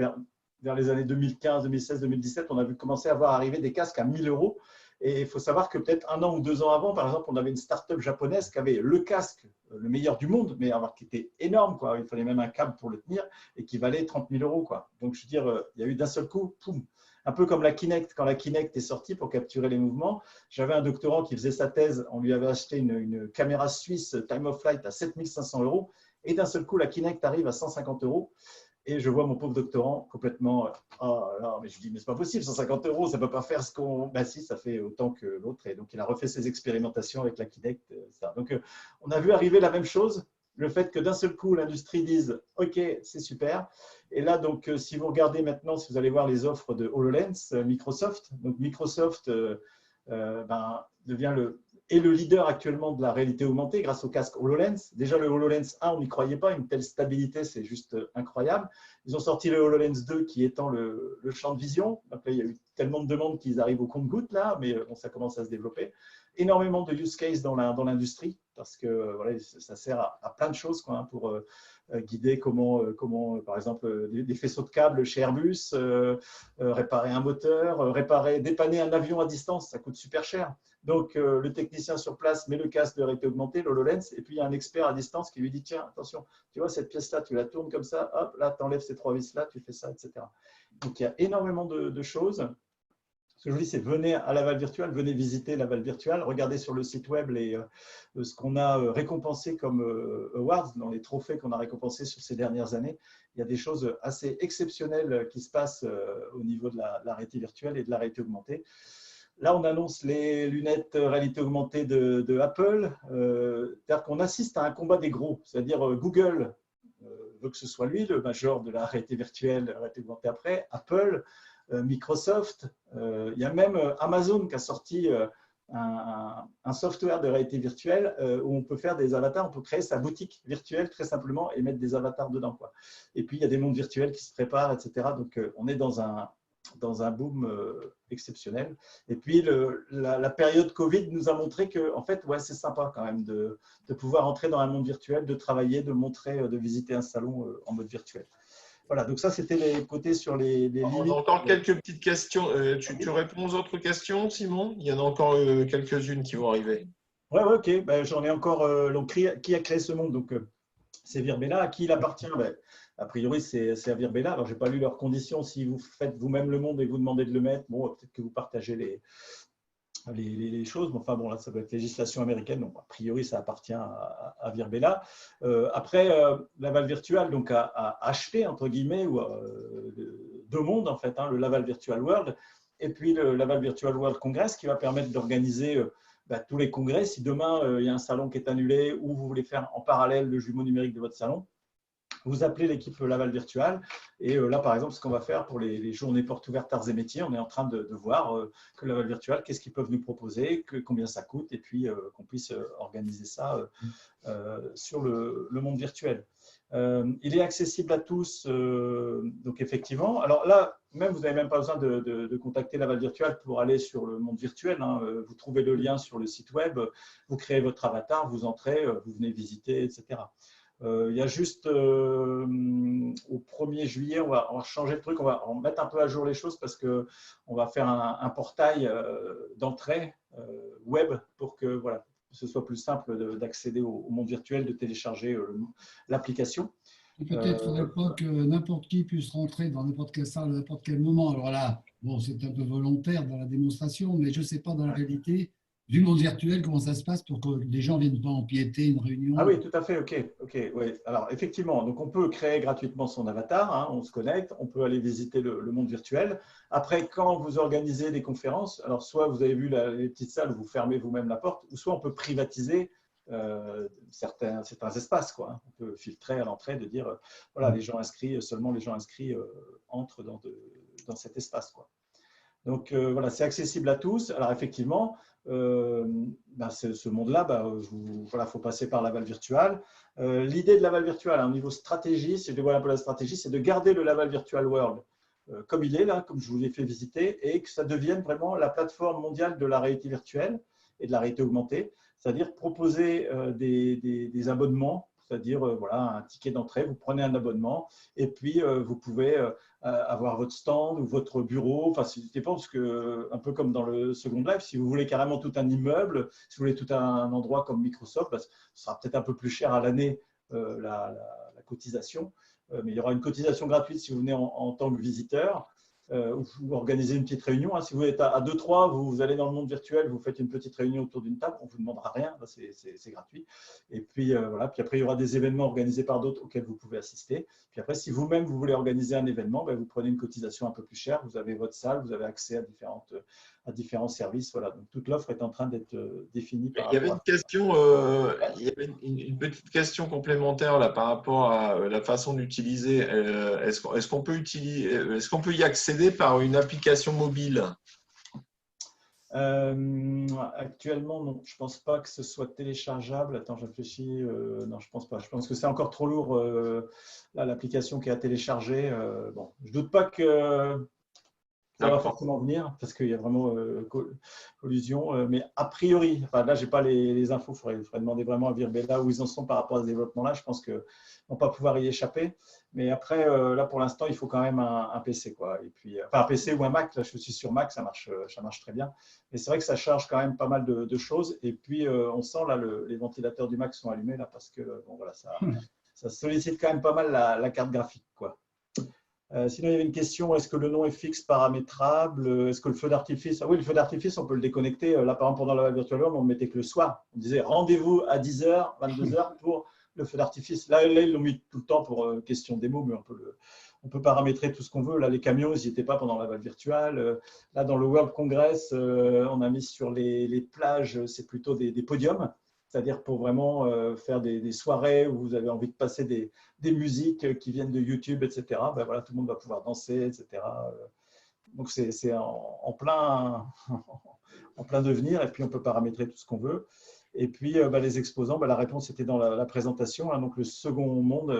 vers les années 2015, 2016, 2017, on a vu commencer à voir arriver des casques à 1 000 euros. Et il faut savoir que peut-être 1 an ou 2 ans avant, par exemple, on avait une start-up japonaise qui avait le casque, le meilleur du monde, mais alors, qui était énorme, quoi. Il fallait même un câble pour le tenir et qui valait 30 000 €, quoi. Donc, je veux dire, il y a eu d'un seul coup, poum, un peu comme la Kinect. Quand la Kinect est sortie pour capturer les mouvements, j'avais un doctorant qui faisait sa thèse, on lui avait acheté une caméra suisse Time of Flight à 7 500 €, et d'un seul coup, la Kinect arrive à 150 €. Et je vois mon pauvre doctorant complètement, oh là, mais je lui dis, mais c'est pas possible, 150 €, ça peut pas faire ce qu'on. Ben si, ça fait autant que l'autre. Et donc, il a refait ses expérimentations avec la Kinect. Ça. Donc, on a vu arriver la même chose, le fait que d'un seul coup, l'industrie dise, OK, c'est super. Et là, donc, si vous regardez maintenant, si vous allez voir les offres de HoloLens, Microsoft, donc Microsoft devient le leader actuellement de la réalité augmentée grâce au casque HoloLens. Déjà, le HoloLens 1, on n'y croyait pas, une telle stabilité, c'est juste incroyable. Ils ont sorti le HoloLens 2 qui étend le champ de vision. Donc là, il y a eu tellement de demandes qu'ils arrivent au compte-gouttes, là, mais bon, ça commence à se développer. Énormément de use cases dans l'industrie, parce que voilà, ça sert à plein de choses, quoi, hein, pour guider comment par exemple, des faisceaux de câbles chez Airbus, réparer un moteur, dépanner un avion à distance, ça coûte super cher. Donc, le technicien sur place met le casque de réalité augmentée, l'HoloLens, et puis il y a un expert à distance qui lui dit, tiens, attention, tu vois, cette pièce-là, tu la tournes comme ça, hop, là, tu enlèves ces 3 vis-là, tu fais ça, etc. Donc, il y a énormément de choses. Ce que je vous dis, c'est venez à Laval Virtual, venez visiter Laval Virtual, regardez sur le site web ce qu'on a récompensé comme awards, dans les trophées qu'on a récompensés sur ces dernières années. Il y a des choses assez exceptionnelles qui se passent au niveau de la réalité virtuelle et de la réalité augmentée. Là, on annonce les lunettes réalité augmentée de Apple. C'est-à-dire qu'on assiste à un combat des gros, c'est-à-dire Google veut que ce soit lui, le major de la réalité virtuelle, réalité augmentée après, Apple, Microsoft, il y a même Amazon qui a sorti un software de réalité virtuelle où on peut faire des avatars, on peut créer sa boutique virtuelle très simplement et mettre des avatars dedans, quoi. Et puis, il y a des mondes virtuels qui se préparent, etc. Donc, on est dans un boom exceptionnel. Et puis, la période Covid nous a montré que, en fait, ouais, c'est sympa quand même de pouvoir entrer dans un monde virtuel, de travailler, de montrer, de visiter un salon en mode virtuel. Voilà, donc ça, c'était les côtés sur les limites. On a encore quelques petites questions. Tu réponds aux autres questions, Simon? Il y en a encore quelques-unes qui vont arriver. Ouais, ok. Ben, j'en ai encore. Donc, qui a créé ce monde? Donc, c'est Virbela. À qui il appartient? Ben, a priori, c'est à Virbela. Alors, je n'ai pas lu leurs conditions. Si vous faites vous-même le monde et vous demandez de le mettre, bon, peut-être que vous partagez les choses. Mais enfin, bon, là, ça doit être législation américaine. Donc, a priori, ça appartient à Virbela. Après, Laval Virtual donc, a acheté, entre guillemets, deux mondes, en fait, hein, le Laval Virtual World et puis le Laval Virtual World Congress qui va permettre d'organiser tous les congrès. Si demain, il y a un salon qui est annulé ou vous voulez faire en parallèle le jumeau numérique de votre salon, vous appelez l'équipe Laval Virtual. Et là, par exemple, ce qu'on va faire pour les journées portes ouvertes arts et métiers, on est en train de voir que Laval Virtual, qu'est-ce qu'ils peuvent nous proposer, combien ça coûte, et puis qu'on puisse organiser ça sur le monde virtuel. Il est accessible à tous, donc effectivement. Alors là, même vous n'avez même pas besoin de contacter Laval Virtual pour aller sur le monde virtuel, hein. Vous trouvez le lien sur le site web, vous créez votre avatar, vous entrez, vous venez visiter, etc. Il y a juste au 1er juillet, on va changer le truc, on va mettre un peu à jour les choses parce qu'on va faire un portail d'entrée web pour que voilà, ce soit plus simple d'accéder au monde virtuel, de télécharger l'application. Peut-être ne faudrait pas que n'importe qui puisse rentrer dans n'importe quelle salle à n'importe quel moment. Alors là, bon, c'est un peu volontaire dans la démonstration, mais je ne sais pas dans la réalité du monde virtuel comment ça se passe pour que les gens ne viennent pas empiéter une réunion. Ah oui, tout à fait, ok, oui. Alors effectivement, donc on peut créer gratuitement son avatar, hein, on se connecte, on peut aller visiter le monde virtuel. Après, quand vous organisez des conférences, alors soit vous avez vu les petites salles où vous fermez vous-même la porte, ou soit on peut privatiser certains espaces, quoi, hein. On peut filtrer à l'entrée de dire voilà, les gens inscrits, seulement les gens inscrits entrent dans cet espace, quoi. Donc voilà, c'est accessible à tous. Alors effectivement, ce monde-là, voilà, faut passer par Laval Virtual. L'idée de Laval Virtual, au niveau stratégie, si je dévoile un peu la stratégie, c'est de garder le Laval Virtual World comme il est là, comme je vous l'ai fait visiter, et que ça devienne vraiment la plateforme mondiale de la réalité virtuelle et de la réalité augmentée, c'est-à-dire proposer des abonnements c'est-à-dire voilà, un ticket d'entrée, vous prenez un abonnement et puis vous pouvez avoir votre stand ou votre bureau. Enfin, ça dépend parce que, un peu comme dans le Second Life, si vous voulez carrément tout un immeuble, si vous voulez tout un endroit comme Microsoft, bah, ce sera peut-être un peu plus cher à l'année la cotisation, mais il y aura une cotisation gratuite si vous venez en tant que visiteur. Vous organisez une petite réunion. Hein. Si vous êtes à 2-3, vous allez dans le monde virtuel, vous faites une petite réunion autour d'une table, on ne vous demandera rien, c'est gratuit. Et puis, voilà. Puis après, il y aura des événements organisés par d'autres auxquels vous pouvez assister. Puis après, si vous-même, vous voulez organiser un événement, ben, vous prenez une cotisation un peu plus chère, vous avez votre salle, vous avez accès à différents services. Voilà. Donc, toute l'offre est en train d'être définie par Il y avait rapport une question, il y avait une petite question complémentaire là, par rapport à la façon d'utiliser. Est-ce qu'on peut y accéder par une application mobile? Actuellement, non. Je ne pense pas que ce soit téléchargeable. Attends, je réfléchis. Non, je ne pense pas. Je pense que c'est encore trop lourd, l'application qui est à télécharger. Bon, je ne doute pas que ça va forcément venir parce qu'il y a vraiment collusion. Mais a priori, enfin, là, je n'ai pas les infos. Il faudrait demander vraiment à Virbela où ils en sont par rapport à ce développement-là. Je pense qu'ils ne vont pas pouvoir y échapper. Mais après, là, pour l'instant, il faut quand même un PC, quoi. Et puis, enfin, un PC ou un Mac. Là, je suis sur Mac, ça marche très bien. Mais c'est vrai que ça charge quand même pas mal de choses. Et puis, on sent là, les ventilateurs du Mac sont allumés là parce que bon, voilà, ça sollicite quand même pas mal la carte graphique, quoi. Sinon, il y avait une question, est-ce que le nom est fixe, paramétrable? Est-ce que le feu d'artifice… Ah oui, le feu d'artifice, on peut le déconnecter. Là, par exemple, pendant la Virtual World, on ne le mettait que le soir. On disait rendez-vous à 10h, 22h pour le feu d'artifice. Là, ils l'ont mis tout le temps pour question démo, mais on peut paramétrer tout ce qu'on veut. Là, les camions, ils n'y étaient pas pendant la Val virtuelle. Là, dans le World Congress, on a mis sur les plages, c'est plutôt des podiums. C'est-à-dire pour vraiment faire des soirées où vous avez envie de passer des musiques qui viennent de YouTube, etc. Ben voilà, tout le monde va pouvoir danser, etc. Donc, c'est en plein devenir et puis on peut paramétrer tout ce qu'on veut. Et puis, les exposants, la réponse était dans la présentation. Hein, donc, le Second Monde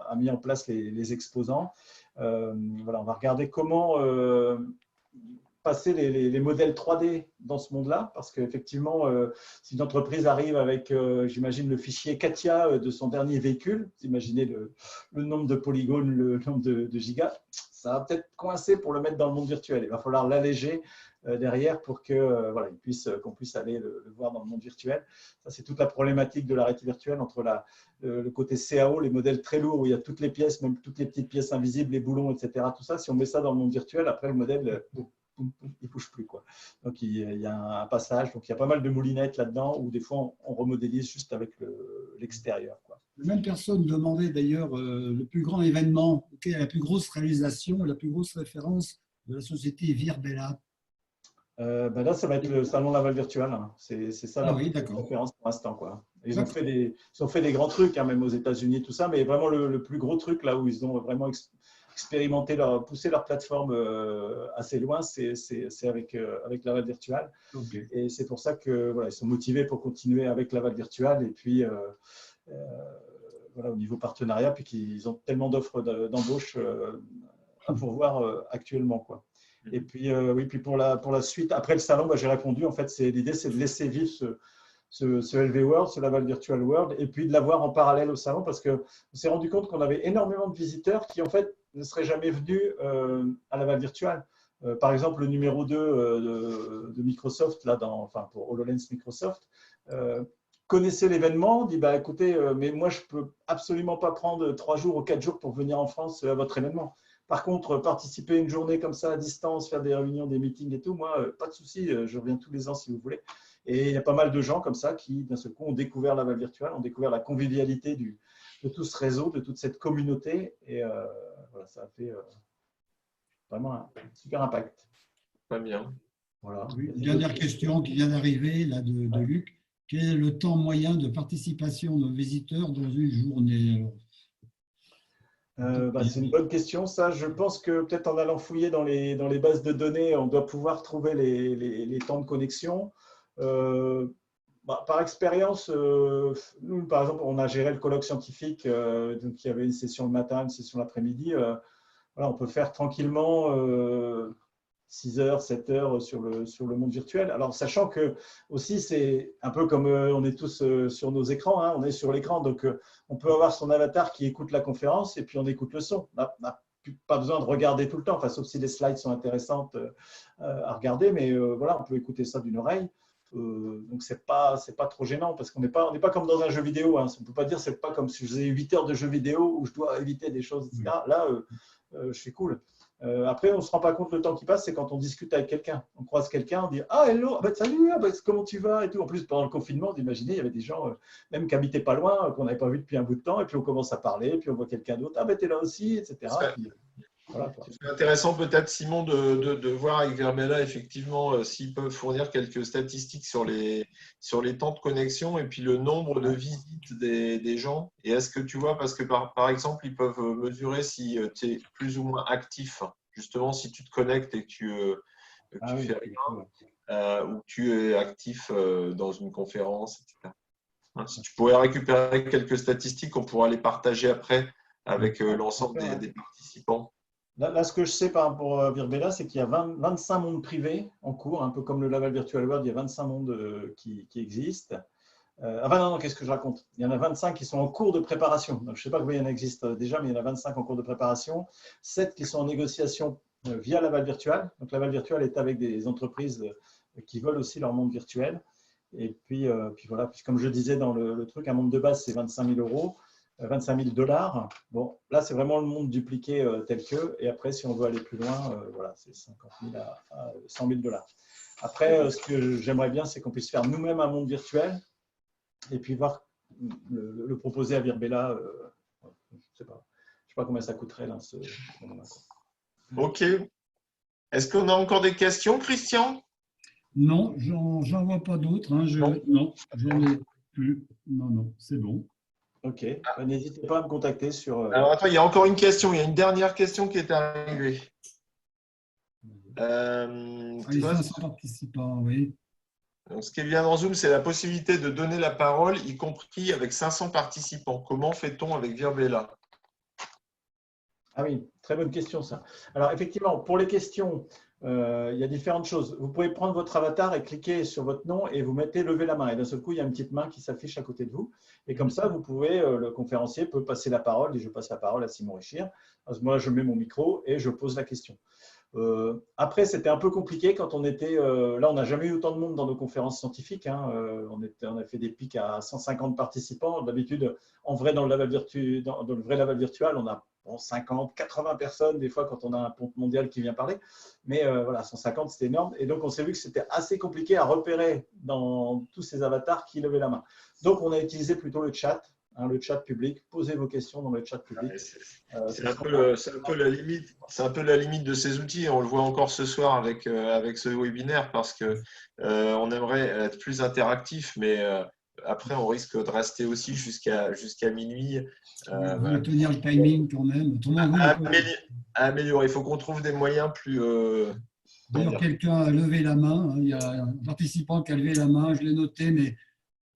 a mis en place les exposants. Voilà, on va regarder comment passer les modèles 3D dans ce monde-là, parce qu'effectivement, si une entreprise arrive avec, j'imagine, le fichier CATIA de son dernier véhicule, vous imaginez le nombre de polygones, le nombre de gigas, ça va peut-être coincer pour le mettre dans le monde virtuel. Il va falloir l'alléger derrière pour que voilà, qu'on puisse aller le voir dans le monde virtuel. Ça, c'est toute la problématique de la réalité virtuelle entre le côté CAO, les modèles très lourds où il y a toutes les pièces, même toutes les petites pièces invisibles, les boulons, etc. Tout ça, si on met ça dans le monde virtuel, après le modèle… il ne bouge plus, quoi. Donc, il y a un passage. Donc, il y a pas mal de moulinettes là-dedans où des fois, on remodélise juste avec l'extérieur, quoi. La même personne demandait d'ailleurs le plus grand événement, quelle est la plus grosse réalisation, la plus grosse référence de la société Virbela. Là, ça va être le salon Laval Virtual. Hein. C'est ça la référence pour l'instant, quoi. Ils ont fait des grands trucs, hein, même aux États-Unis, tout ça, mais vraiment le plus gros truc, là où ils ont vraiment expérimenter, pousser leur plateforme assez loin, c'est avec Laval Virtual. Okay. Et c'est pour ça que voilà, ils sont motivés pour continuer avec Laval Virtual. Et puis, voilà, au niveau partenariat, puis qu'ils ont tellement d'offres d'embauche à pourvoir actuellement, quoi. Et puis, oui, puis pour la suite, après le salon, j'ai répondu. En fait, l'idée, c'est de laisser vivre ce LV World, ce Laval Virtual World, et puis de l'avoir en parallèle au salon, parce qu'on s'est rendu compte qu'on avait énormément de visiteurs qui, en fait, ne seraient jamais venus à Laval Virtual. Par exemple, le numéro 2 de Microsoft, là, pour HoloLens Microsoft, connaissait l'événement, dit écoutez, mais moi, je ne peux absolument pas prendre 3 jours ou 4 jours pour venir en France à votre événement. Par contre, participer une journée comme ça à distance, faire des réunions, des meetings et tout, moi, pas de souci, je reviens tous les ans si vous voulez. Et il y a pas mal de gens comme ça qui, d'un seul coup, ont découvert Laval Virtual, ont découvert la convivialité de tout ce réseau, de toute cette communauté. Et voilà, ça a fait vraiment un super impact. Très bien. Voilà. Une dernière question qui vient d'arriver là de Luc. Quel est le temps moyen de participation de visiteurs dans une journée? C'est une bonne question. Ça, je pense que peut-être en allant fouiller dans les bases de données, on doit pouvoir trouver les temps de connexion. Par expérience, nous, par exemple, on a géré le colloque scientifique, donc il y avait une session le matin, une session l'après-midi. Voilà, on peut faire tranquillement 6 heures, 7 heures sur le monde virtuel. Alors, sachant que aussi, c'est un peu comme on est tous sur nos écrans, hein, on est sur l'écran, donc on peut avoir son avatar qui écoute la conférence et puis on écoute le son. On n'a pas besoin de regarder tout le temps, enfin, sauf si les slides sont intéressantes à regarder, mais voilà, on peut écouter ça d'une oreille. Donc, c'est pas trop gênant parce qu'on n'est pas comme dans un jeu vidéo. Hein. On ne peut pas dire c'est pas comme si je faisais 8 heures de jeu vidéo où je dois éviter des choses, etc. Là, je suis cool. Après, on ne se rend pas compte le temps qui passe, c'est quand on discute avec quelqu'un. On croise quelqu'un, on dit ah, hello, ah, bah, salut, ah, bah, comment tu vas et tout. En plus, pendant le confinement, vous imaginez, il y avait des gens même qui n'habitaient pas loin, qu'on n'avait pas vu depuis un bout de temps, et puis on commence à parler, puis on voit quelqu'un d'autre, ah, ben t'es là aussi, etc. Voilà, c'est intéressant peut-être, Simon, de voir avec Virbela, effectivement, s'ils peuvent fournir quelques statistiques sur les temps de connexion et puis le nombre de visites des gens. Et est-ce que tu vois, parce que par exemple, ils peuvent mesurer si tu es plus ou moins actif, justement, si tu te connectes et que tu fais rien, ou que tu es actif dans une conférence, etc. Si tu pourrais récupérer quelques statistiques, on pourra les partager après avec l'ensemble des participants. Là, ce que je sais par rapport à Virbela, c'est qu'il y a 25 mondes privés en cours, un peu comme le Laval Virtual World, il y a 25 mondes qui existent. Non, qu'est-ce que je raconte? Il y en a 25 qui sont en cours de préparation. Donc, je ne sais pas combien il y en existe déjà, mais il y en a 25 en cours de préparation, 7 qui sont en négociation via Laval Virtual. Donc, Laval Virtual est avec des entreprises qui veulent aussi leur monde virtuel. Et puis voilà, puis comme je disais dans le truc, un monde de base, c'est 25 000 €. 25 000 $. Bon, là, c'est vraiment le monde dupliqué tel que. Et après, si on veut aller plus loin, voilà, c'est 50 000 à 100 000 $. Après, ce que j'aimerais bien, c'est qu'on puisse faire nous-mêmes un monde virtuel et puis voir le proposer à Virbela. Je ne sais pas combien ça coûterait là. Ok. Est-ce qu'on a encore des questions, Christian? Non, j'en vois pas d'autres. Hein. Non, j'en ai plus. Non, c'est bon. Ok, n'hésitez pas à me contacter sur… Alors, attends, il y a encore une question. Il y a une dernière question qui est arrivée. Les 500 participants, oui. Donc, ce qui est bien dans Zoom, c'est la possibilité de donner la parole, y compris avec 500 participants. Comment fait-on avec Virbela? Ah oui, très bonne question ça. Alors effectivement, pour les questions, il y a différentes choses. Vous pouvez prendre votre avatar et cliquer sur votre nom et vous mettez lever la main. Et d'un seul coup, il y a une petite main qui s'affiche à côté de vous. Et comme ça, vous pouvez, le conférencier peut passer la parole. Et je passe la parole à Simon Richir. Moi, je mets mon micro et je pose la question. Après, c'était un peu compliqué quand on était… là, on n'a jamais eu autant de monde dans nos conférences scientifiques. Hein. On a fait des pics à 150 participants. D'habitude, en vrai, dans le vrai Laval virtuel, on a 50, 80 personnes, des fois, quand on a un ponte mondial qui vient parler. Mais voilà, 150, c'était énorme. Et donc, on s'est vu que c'était assez compliqué à repérer dans tous ces avatars qui levaient la main. Donc, on a utilisé plutôt le chat. Le chat public, posez vos questions dans le chat public. C'est un peu la limite de ces outils. On le voit encore ce soir avec ce webinaire parce qu'on aimerait être plus interactif, mais après, on risque de rester aussi jusqu'à minuit. On va tenir le timing quand même. Améliorer. Il faut qu'on trouve des moyens plus… D'ailleurs, quelqu'un a levé la main. Il y a un participant qui a levé la main. Je l'ai noté, mais…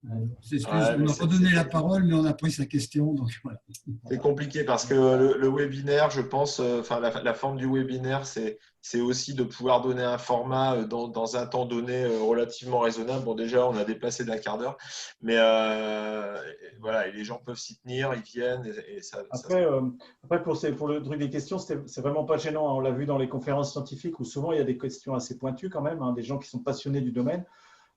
on n'a pas donné la parole, mais on a pris sa question. Donc voilà. C'est compliqué parce que le webinaire, je pense, la forme du webinaire, c'est aussi de pouvoir donner un format dans un temps donné relativement raisonnable. Bon, déjà, on a déplacé d'un quart d'heure, mais voilà, et les gens peuvent s'y tenir, ils viennent. Après, pour le truc des questions, c'est vraiment pas gênant. Hein. On l'a vu dans les conférences scientifiques où souvent il y a des questions assez pointues quand même, hein, des gens qui sont passionnés du domaine.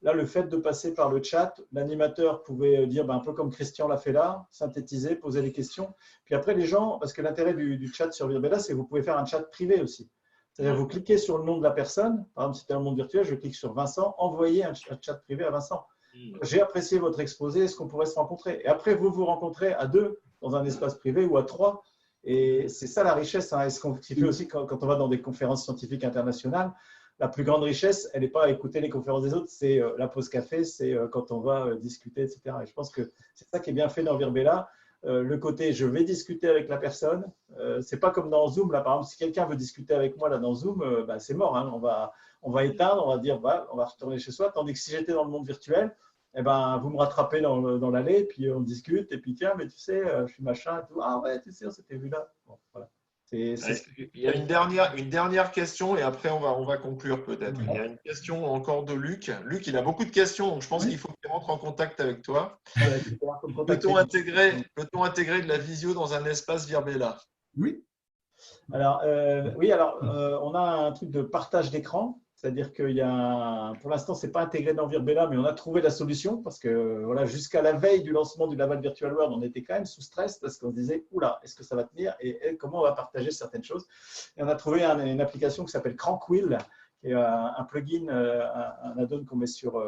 Là, le fait de passer par le chat, l'animateur pouvait dire, un peu comme Christian l'a fait là, synthétiser, poser les questions. Puis après, les gens, parce que l'intérêt du chat sur Virbela, c'est que vous pouvez faire un chat privé aussi. C'est-à-dire, vous cliquez sur le nom de la personne. Par exemple, si c'était un monde virtuel, je clique sur Vincent, envoyez un chat privé à Vincent. J'ai apprécié votre exposé, est-ce qu'on pourrait se rencontrer? Et après, vous vous rencontrez à 2 dans un espace privé ou à 3. Et c'est ça la richesse. Hein. Et ce qu'on fait aussi quand on va dans des conférences scientifiques internationales, la plus grande richesse, elle n'est pas à écouter les conférences des autres, c'est la pause café, c'est quand on va discuter, etc. Et je pense que c'est ça qui est bien fait dans Virbela. Le côté, je vais discuter avec la personne. C'est pas comme dans Zoom. Là, par exemple, si quelqu'un veut discuter avec moi là, dans Zoom, c'est mort. Hein. On va éteindre, on va dire, on va retourner chez soi. Tandis que si j'étais dans le monde virtuel, vous me rattrapez dans l'allée, puis on discute, et puis tiens, mais tu sais, je suis machin, et tout. Ah ouais, tu sais, on s'était vu là. Bon, voilà. Il y a une dernière question et après on va conclure peut-être. Il y a une question encore de Luc. Luc, il a beaucoup de questions, donc je pense qu'il faut qu'il rentre en contact avec toi. Peut-on intégrer de la visio dans un espace Virbela? Oui. Alors, on a un truc de partage d'écran, c'est-à-dire qu'il y a, pour l'instant, ce n'est pas intégré dans Virbela, mais on a trouvé la solution parce que voilà, jusqu'à la veille du lancement du Laval Virtual World, on était quand même sous stress parce qu'on se disait, oula, est-ce que ça va tenir et comment on va partager certaines choses. Et on a trouvé une application qui s'appelle Crankwheel, qui est un plugin, un add-on qu'on met sur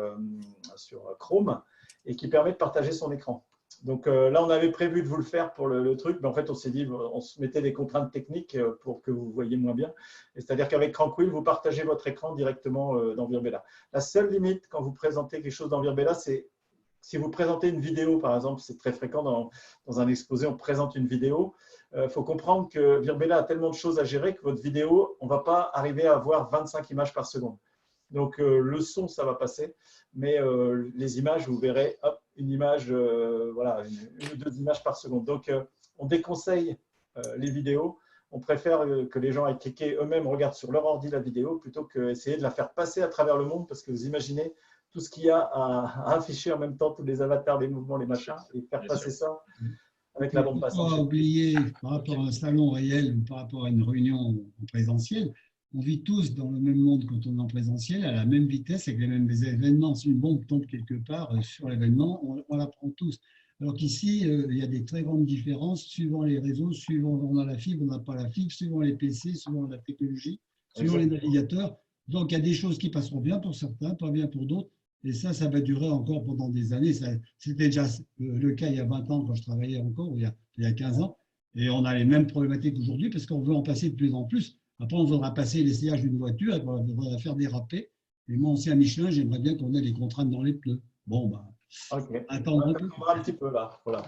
Chrome et qui permet de partager son écran. Donc là, on avait prévu de vous le faire pour le truc, mais en fait, on s'est dit, on se mettait des contraintes techniques pour que vous voyiez moins bien. C'est-à-dire qu'avec Crankwheel, vous partagez votre écran directement dans Virbela. La seule limite quand vous présentez quelque chose dans Virbela, c'est si vous présentez une vidéo, par exemple, c'est très fréquent dans un exposé, on présente une vidéo. Il faut comprendre que Virbela a tellement de choses à gérer que votre vidéo, on ne va pas arriver à avoir 25 images par seconde. Donc, le son, ça va passer, mais les images, vous verrez, hop, une image, voilà, une ou deux images par seconde. Donc, on déconseille les vidéos. On préfère que les gens aient cliqué eux-mêmes, regardent sur leur ordi la vidéo, plutôt qu'essayer de la faire passer à travers le monde, parce que vous imaginez tout ce qu'il y a à afficher en même temps, tous les avatars, les mouvements, les machins, et faire passer ça avec la bande passante. Il ne faut pas oublier, par rapport à un salon réel ou par rapport à une réunion en présentiel, on vit tous dans le même monde quand on est en présentiel, à la même vitesse, avec les mêmes événements. Si une bombe tombe quelque part sur l'événement, on la prend tous. Alors qu'ici, il y a des très grandes différences suivant les réseaux, suivant on a la fibre, on n'a pas la fibre, suivant les PC, suivant la technologie, suivant les navigateurs. Donc, il y a des choses qui passeront bien pour certains, pas bien pour d'autres. Et ça va durer encore pendant des années. C'était déjà le cas il y a 20 ans quand je travaillais encore, ou il y a 15 ans. Et on a les mêmes problématiques aujourd'hui parce qu'on veut en passer de plus en plus. Après, on voudra passer l'essayage d'une voiture, on va la faire déraper. Et moi, ancien Michelin, j'aimerais bien qu'on ait les contraintes dans les pneus. Bon, bah, attendre un peu. On va un petit peu là. Voilà.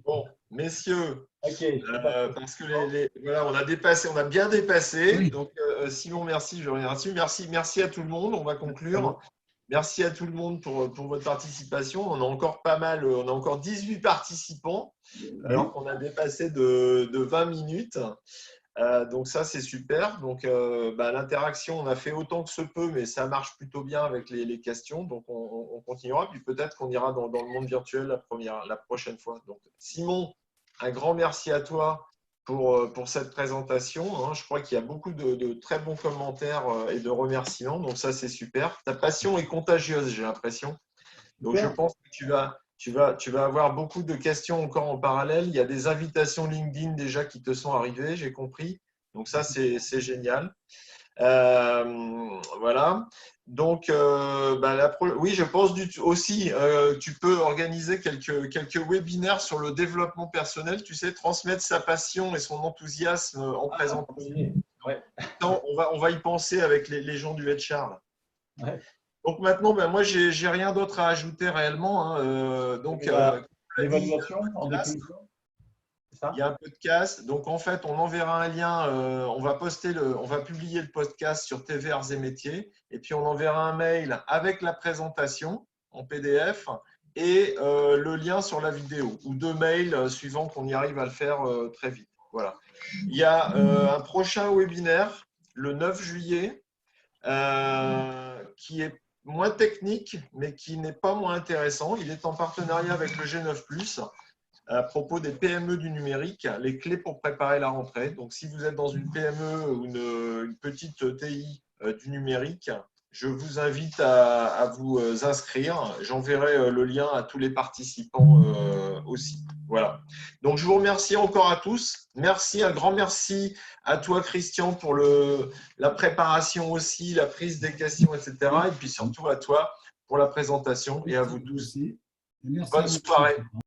Bon, messieurs, parce que voilà, on a bien dépassé. Oui. Donc, Simon, merci, je reviens là-dessus. Merci à tout le monde. On va conclure. Merci à tout le monde pour votre participation. On a encore pas mal, on a encore 18 participants, alors qu'on a dépassé de 20 minutes. Donc ça, c'est super. Donc l'interaction, on a fait autant que se peut, mais ça marche plutôt bien avec les questions. Donc on continuera, puis peut-être qu'on ira dans le monde virtuel la prochaine fois. Donc Simon, un grand merci à toi pour cette présentation. Je crois qu'il y a beaucoup de très bons commentaires et de remerciements. Donc ça, c'est super. Ta passion est contagieuse, j'ai l'impression. Donc je pense que tu vas avoir beaucoup de questions encore en parallèle. Il y a des invitations LinkedIn déjà qui te sont arrivées, j'ai compris. Donc ça, c'est génial. Voilà. Donc, oui, je pense aussi, tu peux organiser quelques webinaires sur le développement personnel, tu sais, transmettre sa passion et son enthousiasme en présentation. Ouais. On va y penser avec les gens du HR. Ouais. Donc maintenant, moi, j'ai rien d'autre à ajouter réellement. L'évaluation en définition. Il y a un podcast. Donc, en fait, on enverra un lien. On va publier le podcast sur TV Arts et Métiers. Et puis, on enverra un mail avec la présentation en PDF et le lien sur la vidéo. Ou 2 mails suivant qu'on y arrive à le faire très vite. Voilà. Il y a un prochain webinaire le 9 juillet qui est moins technique, mais qui n'est pas moins intéressant. Il est en partenariat avec le G9+. À propos des PME du numérique, les clés pour préparer la rentrée. Donc, si vous êtes dans une PME ou une petite TI du numérique, je vous invite à vous inscrire. J'enverrai le lien à tous les participants aussi. Voilà. Donc, je vous remercie encore à tous. Merci, un grand merci à toi, Christian, pour la préparation aussi, la prise des questions, etc. Et puis surtout à toi pour la présentation et à vous tous. Bonne soirée.